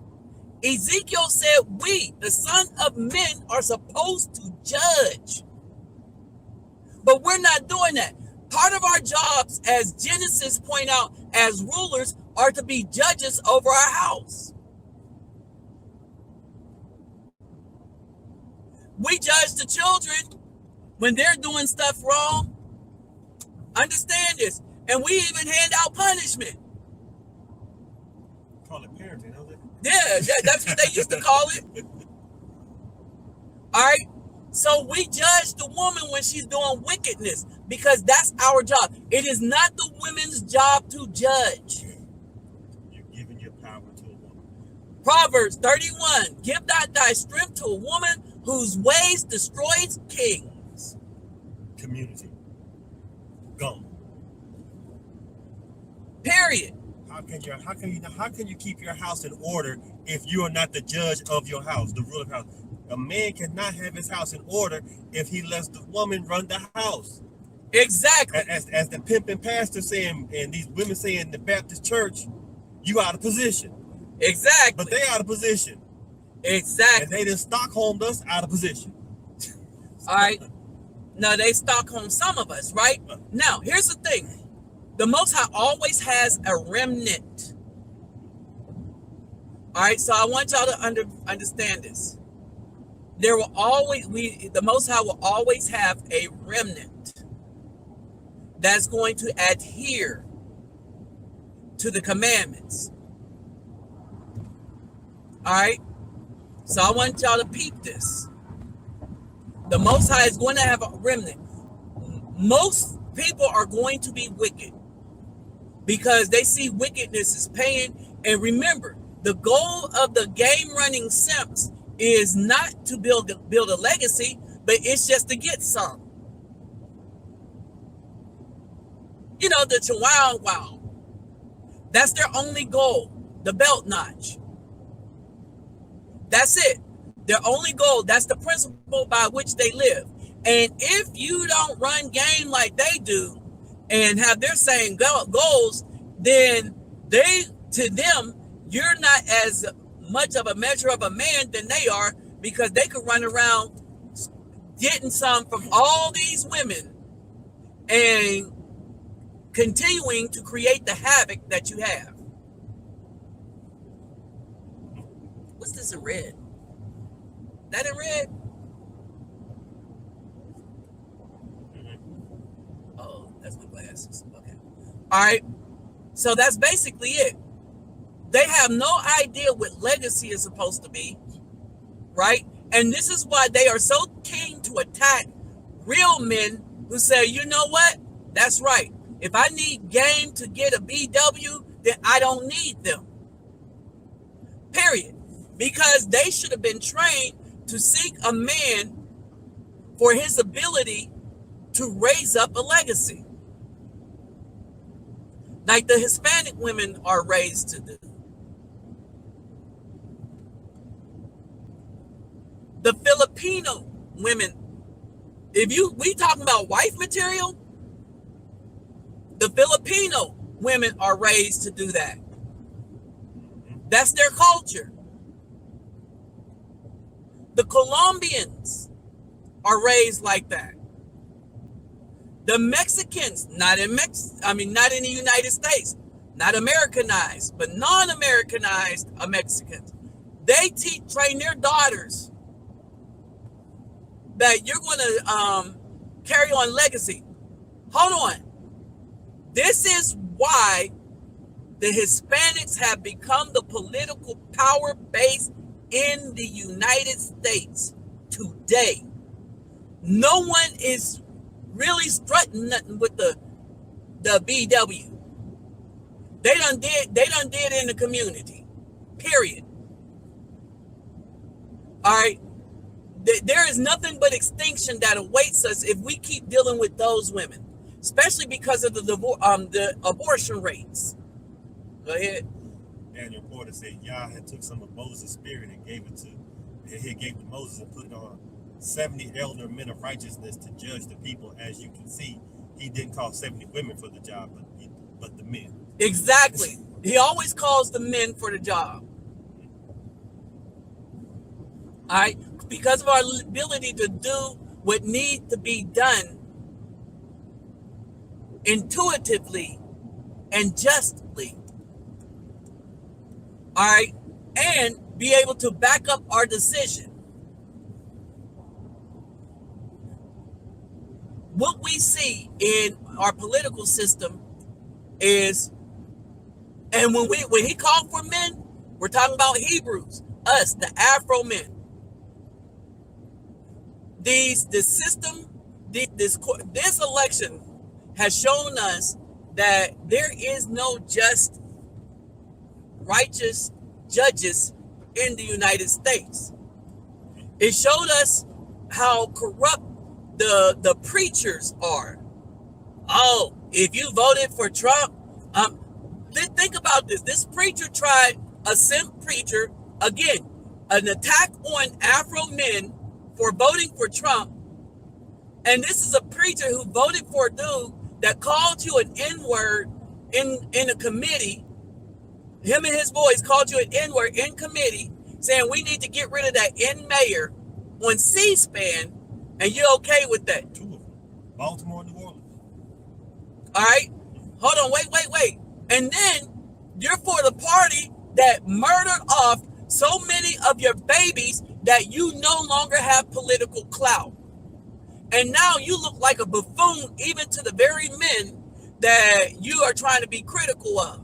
Ezekiel said we, the Son of Men, are supposed to judge. But we're not doing that. Part of our jobs, as Genesis point out, as rulers, are to be judges over our house. We judge the children when they're doing stuff wrong. Understand this. And we even hand out punishment. Call it parenting, don't they? Yeah, that's what they used to call it. All right. So we judge the woman when she's doing wickedness, because that's our job. It is not the women's job to judge. You're giving your power to a woman. Proverbs 31, give not thy strength to a woman whose ways destroys kings. Community. Gone. Period. How can you keep your house in order if you are not the judge of your house, the ruler of the house? A man cannot have his house in order if he lets the woman run the house. Exactly. As the pimping pastor saying, and these women saying in the Baptist church, you out of position. Exactly. But they out of position. Exactly. And they done Stockholmed us out of position. All right. Now they Stockholm some of us, right? Now, here's the thing. The Most High always has a remnant. All right, so I want y'all to understand this. There will always, the Most High will always have a remnant that's going to adhere to the commandments. All right, so I want y'all to peep this. The Most High is going to have a remnant. Most people are going to be wicked because they see wickedness as pain. And remember, the goal of the game running simps is not to build a legacy, but it's just to get some. You know, the chihuahua wow. That's their only goal, the belt notch. That's it. Their only goal, that's the principle by which they live. And if you don't run game like they do and have their same goals, then to them, you're not as much of a measure of a man than they are, because they could run around getting some from all these women and continuing to create the havoc that you have. What's this in red? That in red? Oh, that's my glasses. Okay. All right. So that's basically it. They have no idea what legacy is supposed to be, right? And this is why they are so keen to attack real men who say, you know what? That's right. If I need game to get a BW, then I don't need them. Period. Because they should have been trained to seek a man for his ability to raise up a legacy, like the Hispanic women are raised to do. The Filipino women, we talking about wife material, the Filipino women are raised to do that. That's their culture. The Colombians are raised like that. The Mexicans, not in the United States, not Americanized, but non-Americanized Mexicans. They train their daughters that you're going to carry on legacy. Hold on. This is why the Hispanics have become the political power base in the United States today. No one is really strutting nothing with the BW. They done did in the community. period. All right. There is nothing but extinction that awaits us if we keep dealing with those women, especially because of the abortion rates. Go ahead. And the reporter said Yah had took some of Moses' spirit and gave it to Moses and put it on 70 elder men of righteousness to judge the people. As you can see, he didn't call 70 women for the job, but the men. Exactly. He always calls the men for the job. All right, because of our ability to do what needs to be done intuitively and justly. All right, and be able to back up our decision. What we see in our political system is, and when he called for men, we're talking about Hebrews, us, the Afro men. This election has shown us that there is no just, righteous judges in the United States. It showed us how corrupt the preachers are. Oh, if you voted for Trump, think about this. This preacher tried, a simp preacher, again, an attack on Afro men for voting for Trump. And this is a preacher who voted for a dude that called you an N-word in a committee. Him and his boys called you an N-word in committee, saying we need to get rid of that N-mayor on C-SPAN, and you're okay with that. Two of them, Baltimore and New Orleans. All right, hold on, wait. And then you're for the party that murdered off so many of your babies that you no longer have political clout. And now you look like a buffoon even to the very men that you are trying to be critical of.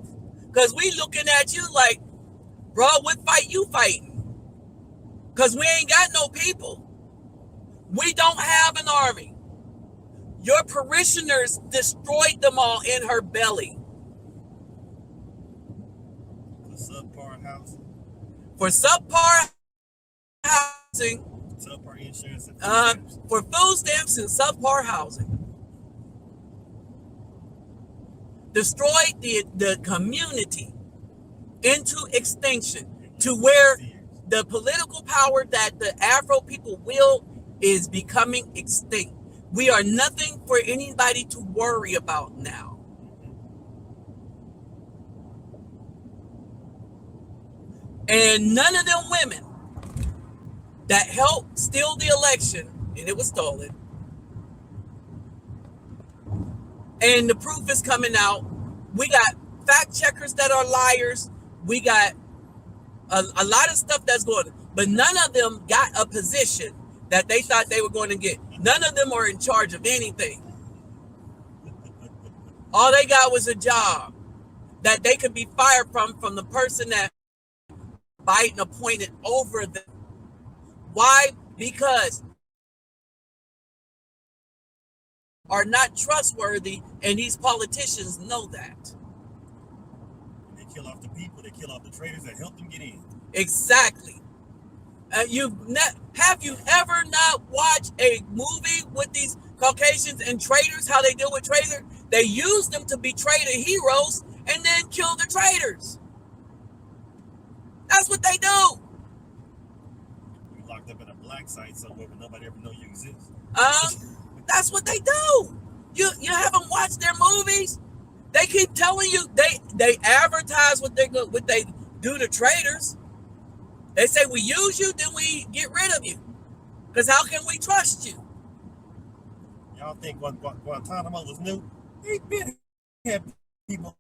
Because we looking at you like, bro, what fight you fighting? Because we ain't got no people. We don't have an army. Your parishioners destroyed them all in her belly. For subpar housing. For subpar housing. Subpar insurance and food stamps. For food stamps and subpar housing. Destroyed the community into extinction, to where the political power that the Afro people will is becoming extinct. We are nothing for anybody to worry about now. And none of them women that helped steal the election, and it was stolen, and the proof is coming out. We got fact checkers that are liars. We got a lot of stuff that's going on, but none of them got a position that they thought they were going to get. None of them are in charge of anything. All they got was a job that they could be fired from the person that Biden appointed over them. Why? Because are not trustworthy, and these politicians know that. They kill off the people, they kill off the traders that help them get in. Exactly. Have you ever not watched a movie with these Caucasians and traders, how they deal with traders? They use them to betray the heroes and then kill the traders. That's what they do. You locked up in a black site somewhere where nobody ever know you exist. That's what they do. You haven't watched their movies? They keep telling you they advertise what they do to traders. They say we use you, then we get rid of you. Because how can we trust you? Y'all think Guantanamo was new? They been had people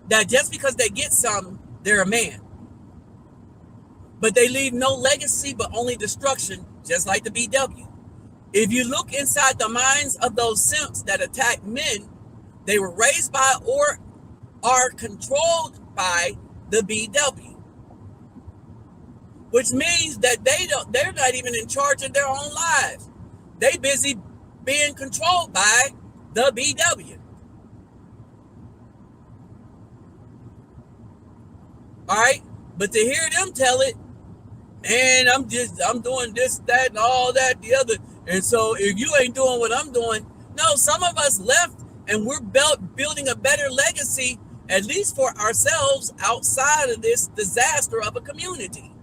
that just because they get some, they're a man. But they leave no legacy, but only destruction, just like the BW. If you look inside the minds of those simps that attack men, they were raised by or are controlled by the BW, which means that they're not even in charge of their own lives. They busy being controlled by the BW. All right, but to hear them tell it, and I'm doing this, that, and all that, the other, and so if you ain't doing what I'm doing, no, some of us left, and we're building a better legacy, at least for ourselves, outside of this disaster of a community.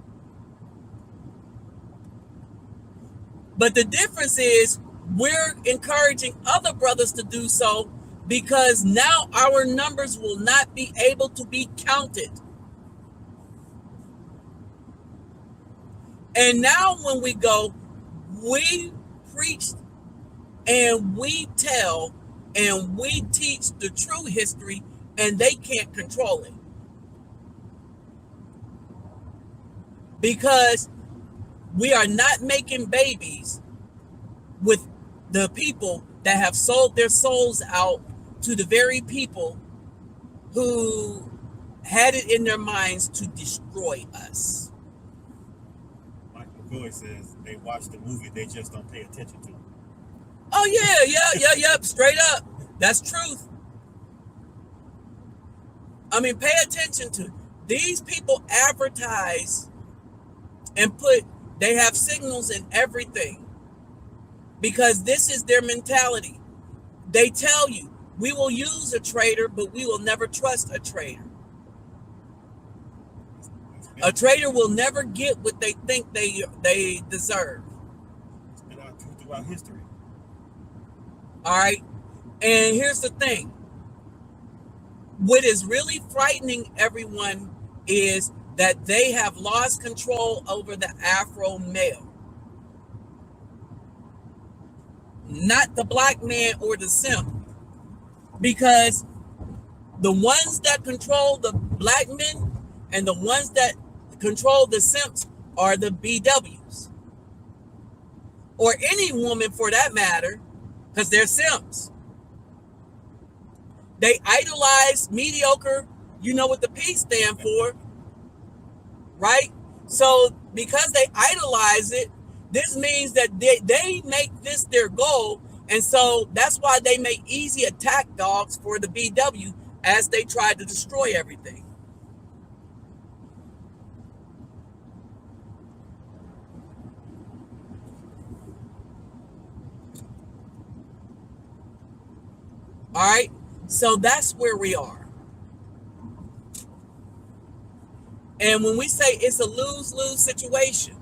But the difference is we're encouraging other brothers to do so, because now our numbers will not be able to be counted. And now when we go, we preach and we tell and we teach the true history, and they can't control it. Because we are not making babies with the people that have sold their souls out to the very people who had it in their minds to destroy us. Like McCoy says, they watch the movie, they just don't pay attention to it. Oh yeah, straight up. That's truth. I mean, pay attention to these people advertise and they have signals in everything, because this is their mentality. They tell you, we will use a traitor, but we will never trust a traitor. A traitor will never get what they think they deserve. It's been out throughout history. All right. And here's the thing. What is really frightening everyone is that they have lost control over the Afro male. Not the black man or the simp. Because the ones that control the black men and the ones that control the simps are the BWs. Or any woman for that matter, because they're simps. They idolize mediocre, you know what the P stand for, right? So because they idolize it, this means that they make this their goal. And so that's why they make easy attack dogs for the BW as they try to destroy everything. All right, so that's where we are. And when we say it's a lose-lose situation,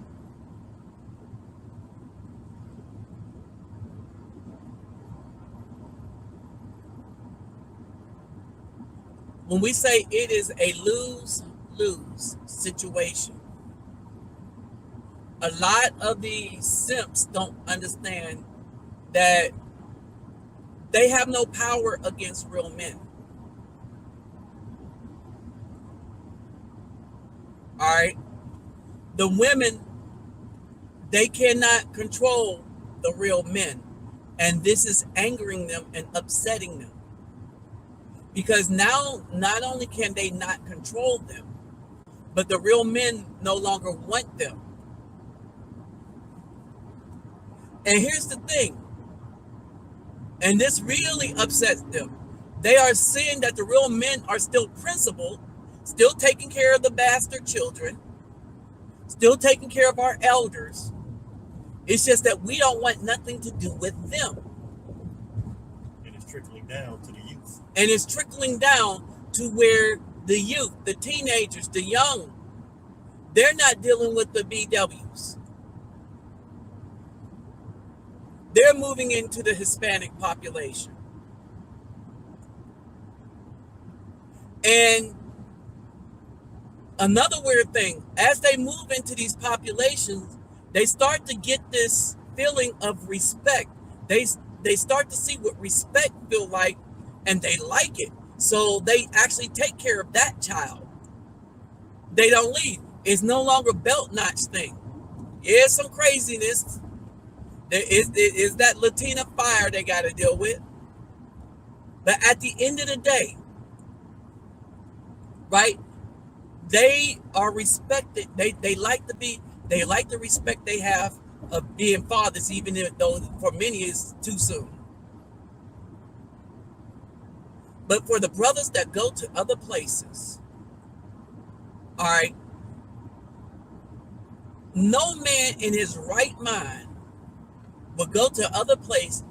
when we say it is a lose-lose situation, a lot of the simps don't understand that they have no power against real men. All right. The women, they cannot control the real men. And this is angering them and upsetting them. Because now, not only can they not control them, but the real men no longer want them. And here's the thing. And this really upsets them. They are seeing that the real men are still principled, still taking care of the bastard children, still taking care of our elders. It's just that we don't want nothing to do with them. And it's trickling down to the youth. And it's trickling down to where the youth, the teenagers, the young, they're not dealing with the BWs. They're moving into the Hispanic population. And another weird thing, as they move into these populations, they start to get this feeling of respect. They start to see what respect feel like, and they like it. So they actually take care of that child. They don't leave. It's no longer belt notch thing. Yeah, some craziness. There is that Latina fire they got to deal with. But at the end of the day, right, they are respected. They like the respect they have of being fathers, even though for many it's too soon. But for the brothers that go to other places, all right, no man in his right mind will go to other place,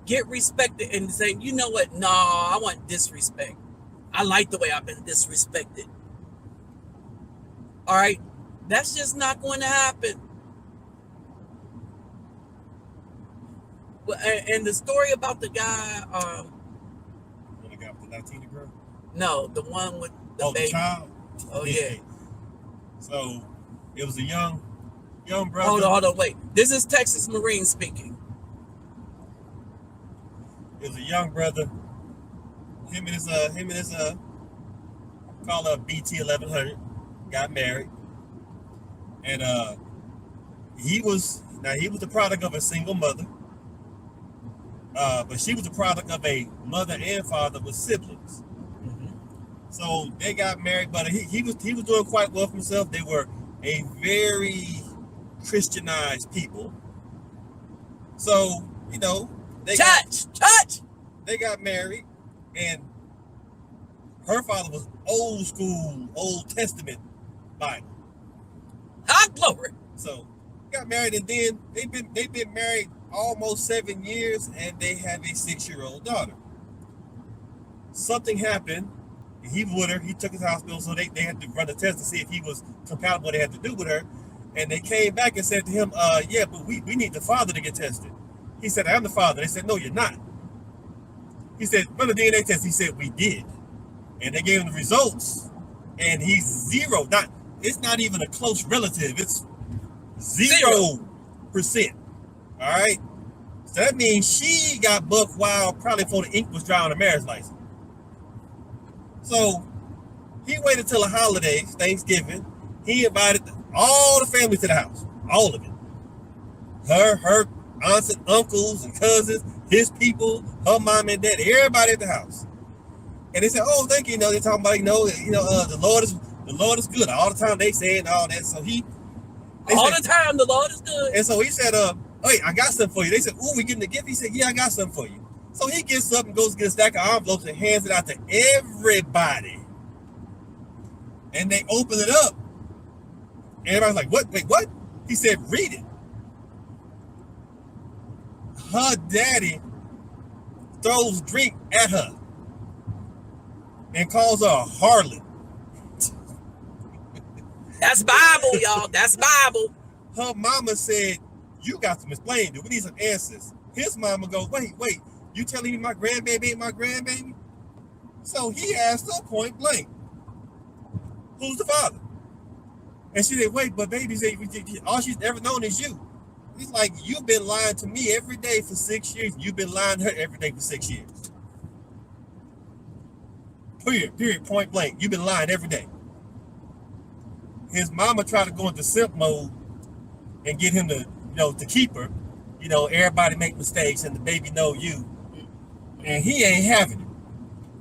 get respected, and say, you know what? No, I want disrespect. I like the way I've been disrespected. All right, that's just not going to happen. Well, and the story about the guy, When I got the Latina girl. no, the one with the baby. The child. Oh yeah. So it was a young brother. Hold on, wait. This is Texas Marine speaking. It was a young brother. Him and his call her BT 1100 got married, and he was the product of a single mother, but she was the product of a mother and father with siblings. So they got married, but he was doing quite well for himself. They were a very Christianized people. So, you know, they got married, and her father was old school, Old Testament Bible. Hot glory. So got married, and then they've been married almost 7 years, and they have a 6-year-old daughter. Something happened. He was with her. He took her to the hospital, so they had to run a test to see if he was compatible. They had to do with her, and they came back and said to him, "Yeah, but we need the father to get tested." He said, "I'm the father." They said, "No, you're not." He said, "Run a DNA test." He said, "We did," and they gave him the results, and he's zero. It's not even a close relative. It's 0%. All right. So that means she got buck wild probably before the ink was dry on the marriage license. So he waited till the holidays, Thanksgiving. He invited all the family to the house, all of it. Her aunts and uncles and cousins, his people, her mom and dad, everybody at the house. And they said, "Oh, thank you." You know, they're talking about, the Lord is good all the time. They saying all that. So the time the Lord is good. And so he said, "Hey, I got something for you." They said, "Ooh, we getting a gift?" He said, "Yeah, I got something for you." So he gets up and goes to get a stack of envelopes and hands it out to everybody. And they open it up. And everybody's like, "What? Wait, what?" He said, "Read it." Her daddy throws drink at her and calls her a harlot. That's Bible, y'all. That's Bible. Her mama said, "You got to explain it. We need some answers." His mama goes, wait, you telling me my grandbaby ain't my grandbaby? So he asked her point blank, "Who's the father?" And she said, "Wait, but baby, all she's ever known is you." He's like, "You've been lying to me every day for 6 years. You've been lying to her every day for 6 years. Period, point blank. You've been lying every day." His mama tried to go into simp mode and get him to keep her. Everybody make mistakes and the baby know you. And he ain't having it.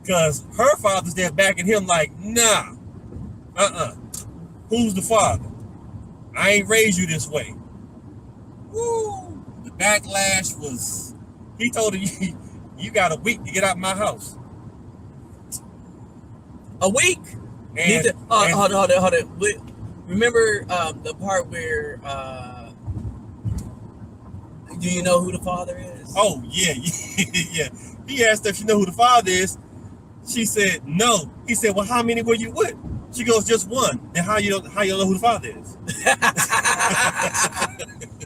Because her father's there backing him like, "Nah, who's the father? I ain't raised you this way." Woo! The backlash was, he told her, you got a week to get out of my house. A week? And hold on. Remember the part where, do you know who the father is? Oh, yeah. He asked her if she know who the father is. She said, "No." He said, "Well, how many were you with?" She goes, "Just one." Then how you know who the father is?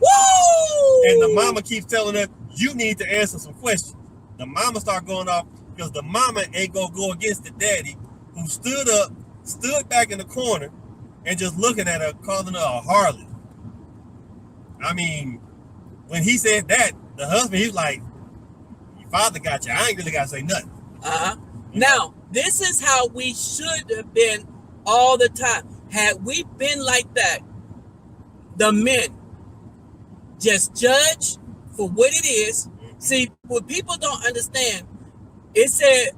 Woo! And the mama keeps telling her, "You need to answer some questions." The mama start going off because the mama ain't gonna go against the daddy, who stood back in the corner and just looking at her, calling her a harlot. I mean, when he said that, the husband, he was like, "Your father got you. I ain't really got to say nothing." Now, this is how we should have been all the time. Had we been like that, the men just judge for what it is. See, what people don't understand, it said,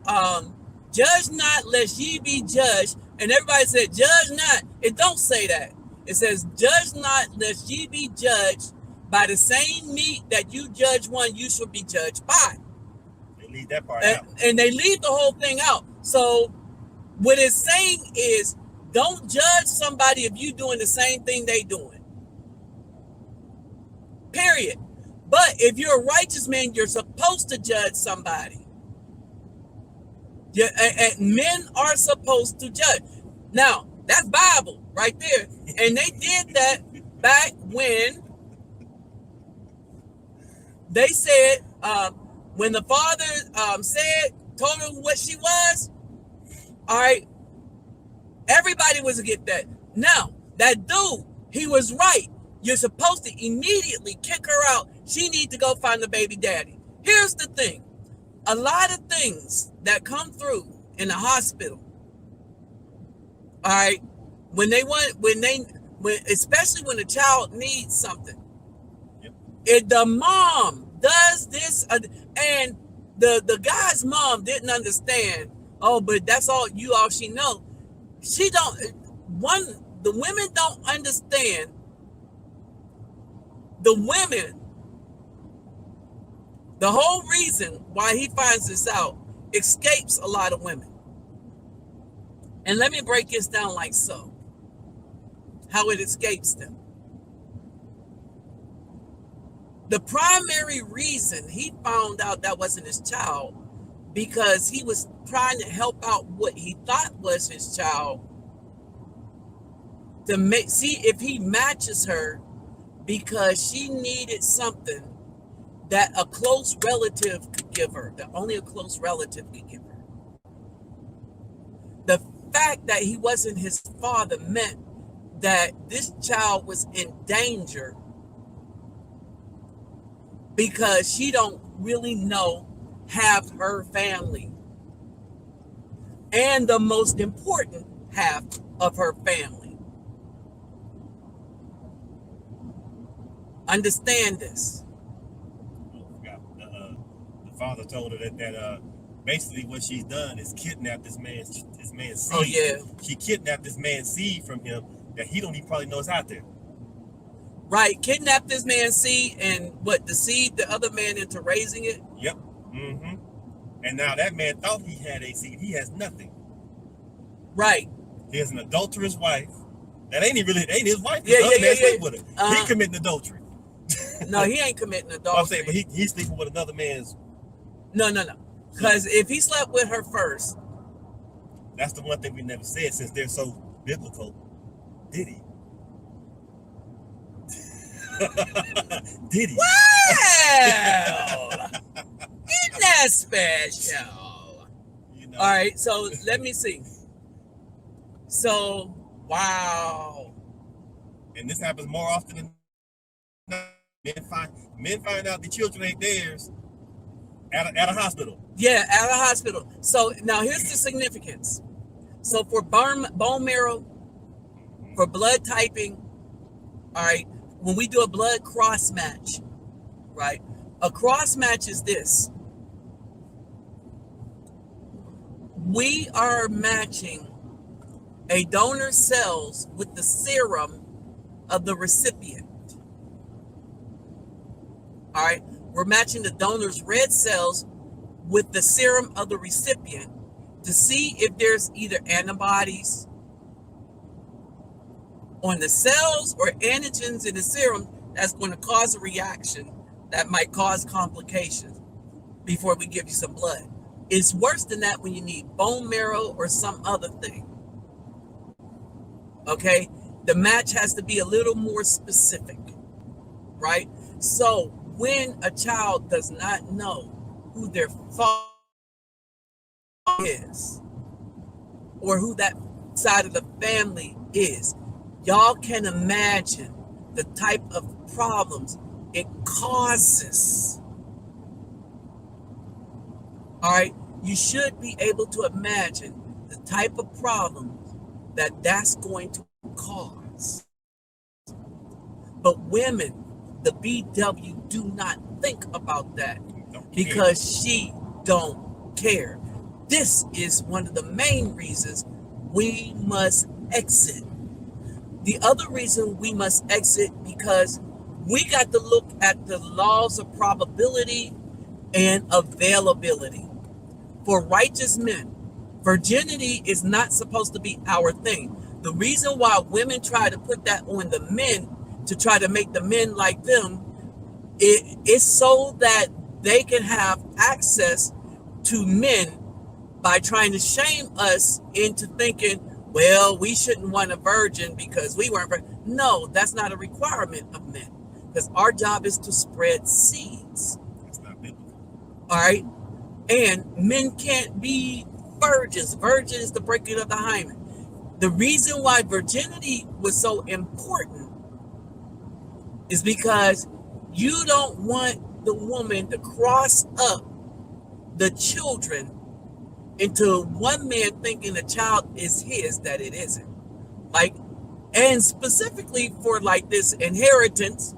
"Judge not lest ye be judged, And everybody said, judge not. It don't say that. It says, judge not, lest ye be judged by the same meat that you judge one, you shall be judged by. They leave that part out. And they leave the whole thing out. So what it's saying is, don't judge somebody if you doing the same thing they doing. Period. But if you're a righteous man, you're supposed to judge somebody. Yeah, and men are supposed to judge. Now, that's Bible right there. And they did that back when they said, when the father told her what she was, all right, everybody was to get that. Now, that dude, he was right. You're supposed to immediately kick her out. She need to go find the baby daddy. Here's the thing. A lot of things that come through in the hospital, all right, especially when a child needs something, if the mom does this, and the guy's mom didn't understand, but that's all she know. The women don't understand. The women, the whole reason why he finds this out escapes a lot of women. And let me break this down like so. How it escapes them. The primary reason he found out that wasn't his child, because he was trying to help out what he thought was his child to see if he matches her, because she needed something that a close relative could give her, that only a close relative could give her. The fact that he wasn't his father meant that this child was in danger, because she don't really have her family and the most important half of her family. Understand this. The father told her that basically what she's done is kidnapped this man's seed. Oh yeah. She kidnapped this man's seed from him that he don't even probably knows out there. Right, kidnapped this man's seed and deceived the other man into raising it. Yep. Mm-hmm. And now that man thought he had a seed. He has nothing. Right. He has an adulterous wife. That ain't his wife. Yeah. With her. He committing adultery. No, he ain't committing adultery. I'm saying, but he's sleeping with another man's. No. Because if he slept with her first. That's the one thing we never said, since they're so biblical. Did he? Did he? Well, isn't that special? All right, so let me see. So, wow. And this happens more often than not. Men find out the children ain't theirs at a hospital. Yeah, at a hospital. So now here's the significance. So for bone marrow, for blood typing, all right, when we do a blood cross match, right? A cross match is this. We are matching a donor's cells with the serum of the recipient. All right, we're matching the donor's red cells with the serum of the recipient to see if there's either antibodies on the cells or antigens in the serum that's going to cause a reaction that might cause complications before we give you some blood. It's worse than that when you need bone marrow or some other thing. Okay, the match has to be a little more specific, right? So when a child does not know who their father is or who that side of the family is, y'all can imagine the type of problems it causes. All right, you should be able to imagine the type of problems that's going to cause. But women, the BW, do not think about that because she don't care. This is one of the main reasons we must exit. The other reason we must exit because we got to look at the laws of probability and availability. For righteous men, virginity is not supposed to be our thing. The reason why women try to put that on the men to try to make the men like them, it's so that they can have access to men by trying to shame us into thinking, well, we shouldn't want a virgin because we weren't virgin. No, that's not a requirement of men because our job is to spread seeds. It's not biblical. All right. And men can't be virgins. Virgin is the breaking of the hymen. The reason why virginity was so important is because you don't want the woman to cross up the children into one man thinking the child is his that it isn't. Like, and specifically for like this inheritance,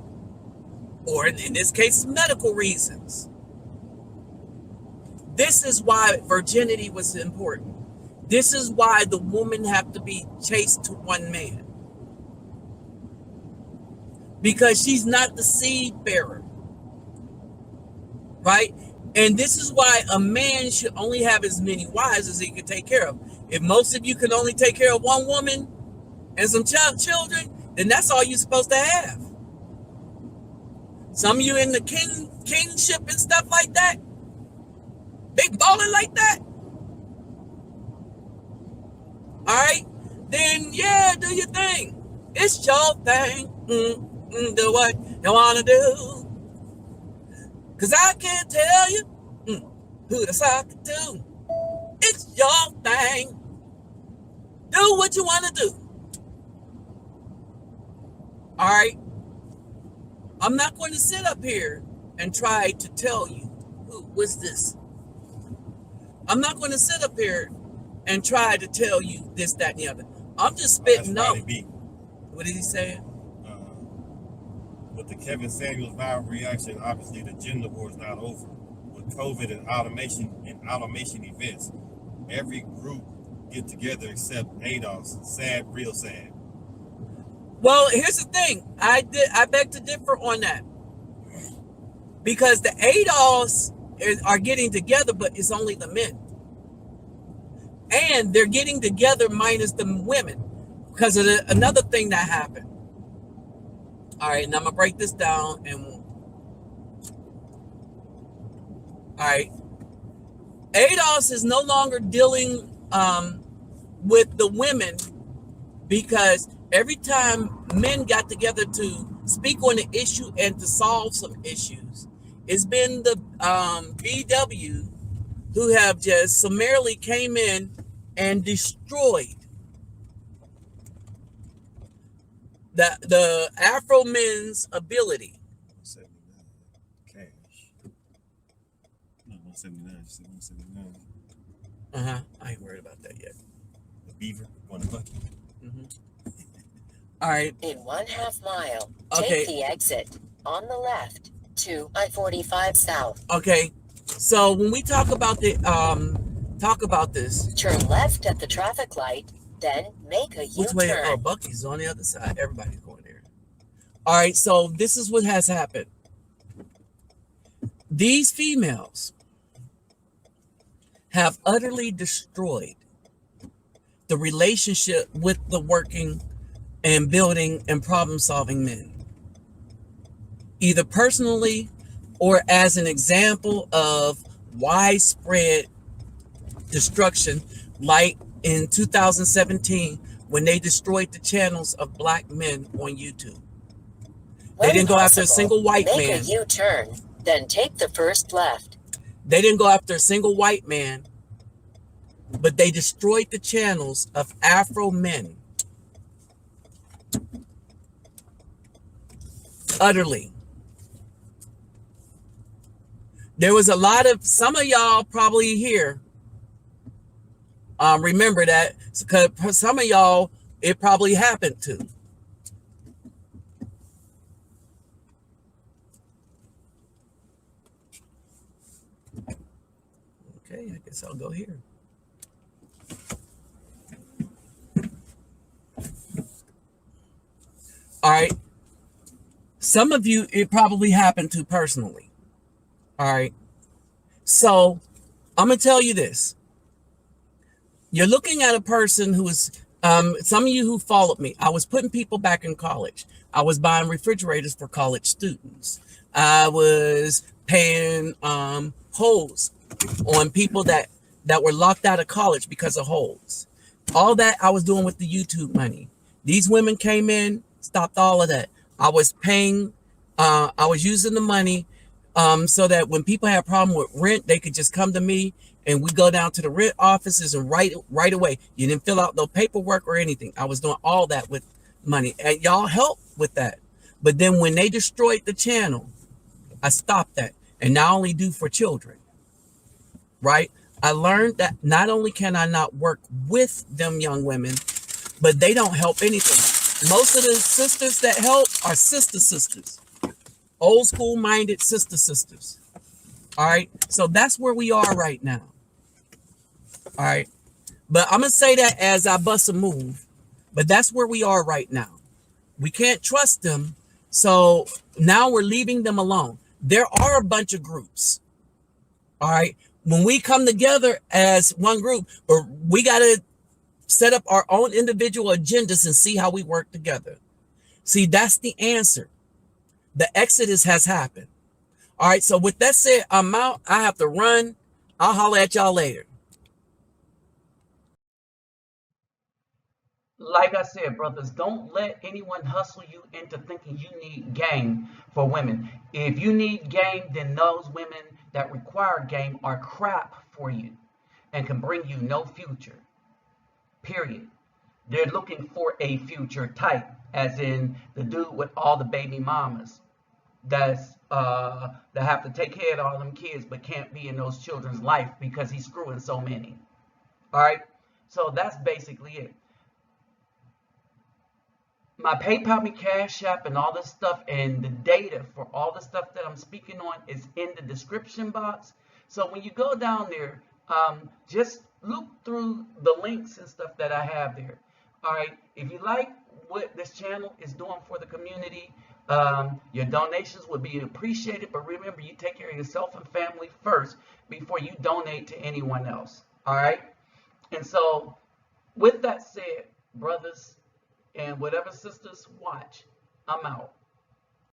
or in this case, medical reasons. This is why virginity was important. This is why the woman have to be chaste to one man. Because she's not the seed bearer. Right? And this is why a man should only have as many wives as he can take care of. If most of you can only take care of one woman and some children, then that's all you're supposed to have. Some of you in the kingship and stuff like that, big balling like that. All right, then yeah, do your thing. It's your thing. Do what you want to do. Because I can't tell you who to suck to. It's your thing. Do what you want to do. All right. I'm not going to sit up here and try to tell you what's this. I'm not going to sit up here and try to tell you this, that, and the other. I'm just spitting out. What is he saying? With the Kevin Samuels viral reaction, obviously the gender war is not over. With COVID and automation events, every group get together except ADOS. Sad, real sad. Well, here's the thing. I beg to differ on that. Because the ADOS are getting together, but it's only the men. And they're getting together minus the women. Because of another thing that happened. All right, and I'm going to break this down. All right. ADOS is no longer dealing with the women because every time men got together to speak on the issue and to solve some issues, it's been the BW who have just summarily came in and destroyed the Afro men's ability. 179 cash. No, 179. 179. I ain't worried about that yet. The beaver on the bucket. All right. In 1/2 mile, Okay. take the exit on the left to I-45 South. Okay. So when we talk about this, Turn left at the traffic light, then make a which way? U-turn. Oh, Bucky's on the other side. Everybody's going there. All right. So this is what has happened. These females have utterly destroyed the relationship with the working and building and problem-solving men, either personally or as an example of widespread destruction, like in 2017 when they destroyed the channels of black men on YouTube. They didn't go after a single white man. Make a U-turn, then take the first left. They didn't go after a single white man, but they destroyed the channels of Afro men. Utterly. There was a lot of, some of y'all probably here remember that, because some of y'all, it probably happened to. Okay, I guess I'll go here. Some of you, it probably happened to personally. All right. So I'm going to tell you this. You're looking at a person who is, some of you who followed me, I was putting people back in college. I was buying refrigerators for college students. I was paying holds on people that were locked out of college because of holds. All that I was doing with the YouTube money. These women came in, stopped all of that. I was paying, I was using the money so that when people had a problem with rent, they could just come to me and we go down to the rent offices and right away. You didn't fill out no paperwork or anything. I was doing all that with money and y'all helped with that. But then when they destroyed the channel, I stopped that and now I only do for children, right? I learned that not only can I not work with them young women, but they don't help anything. Most of the sisters that help are sisters, old school minded sisters. All right. So that's where we are right now. All right. But I'm going to say that as I bust a move, but that's where we are right now. We can't trust them. So now we're leaving them alone. There are a bunch of groups. All right. When we come together as one group, or we got to set up our own individual agendas and see how we work together. See, that's the answer. The exodus has happened. All right. So with that said, I'm out. I have to run. I'll holler at y'all later. Like I said, brothers, don't let anyone hustle you into thinking you need game for women. If you need game, then those women that require game are crap for you and can bring you no future. Period. They're looking for a future type, as in the dude with all the baby mamas that have to take care of all them kids but can't be in those children's life because he's screwing so many. All right. So that's basically it. My PayPal, me Cash App, and all this stuff, and the data for all the stuff that I'm speaking on is in the description box. So when you go down there, just look through the links and stuff that I have there. All right. If you like what this channel is doing for the community, your donations would be appreciated. But remember, you take care of yourself and family first before you donate to anyone else. All right. And so with that said, brothers, and whatever sisters watch, I'm out.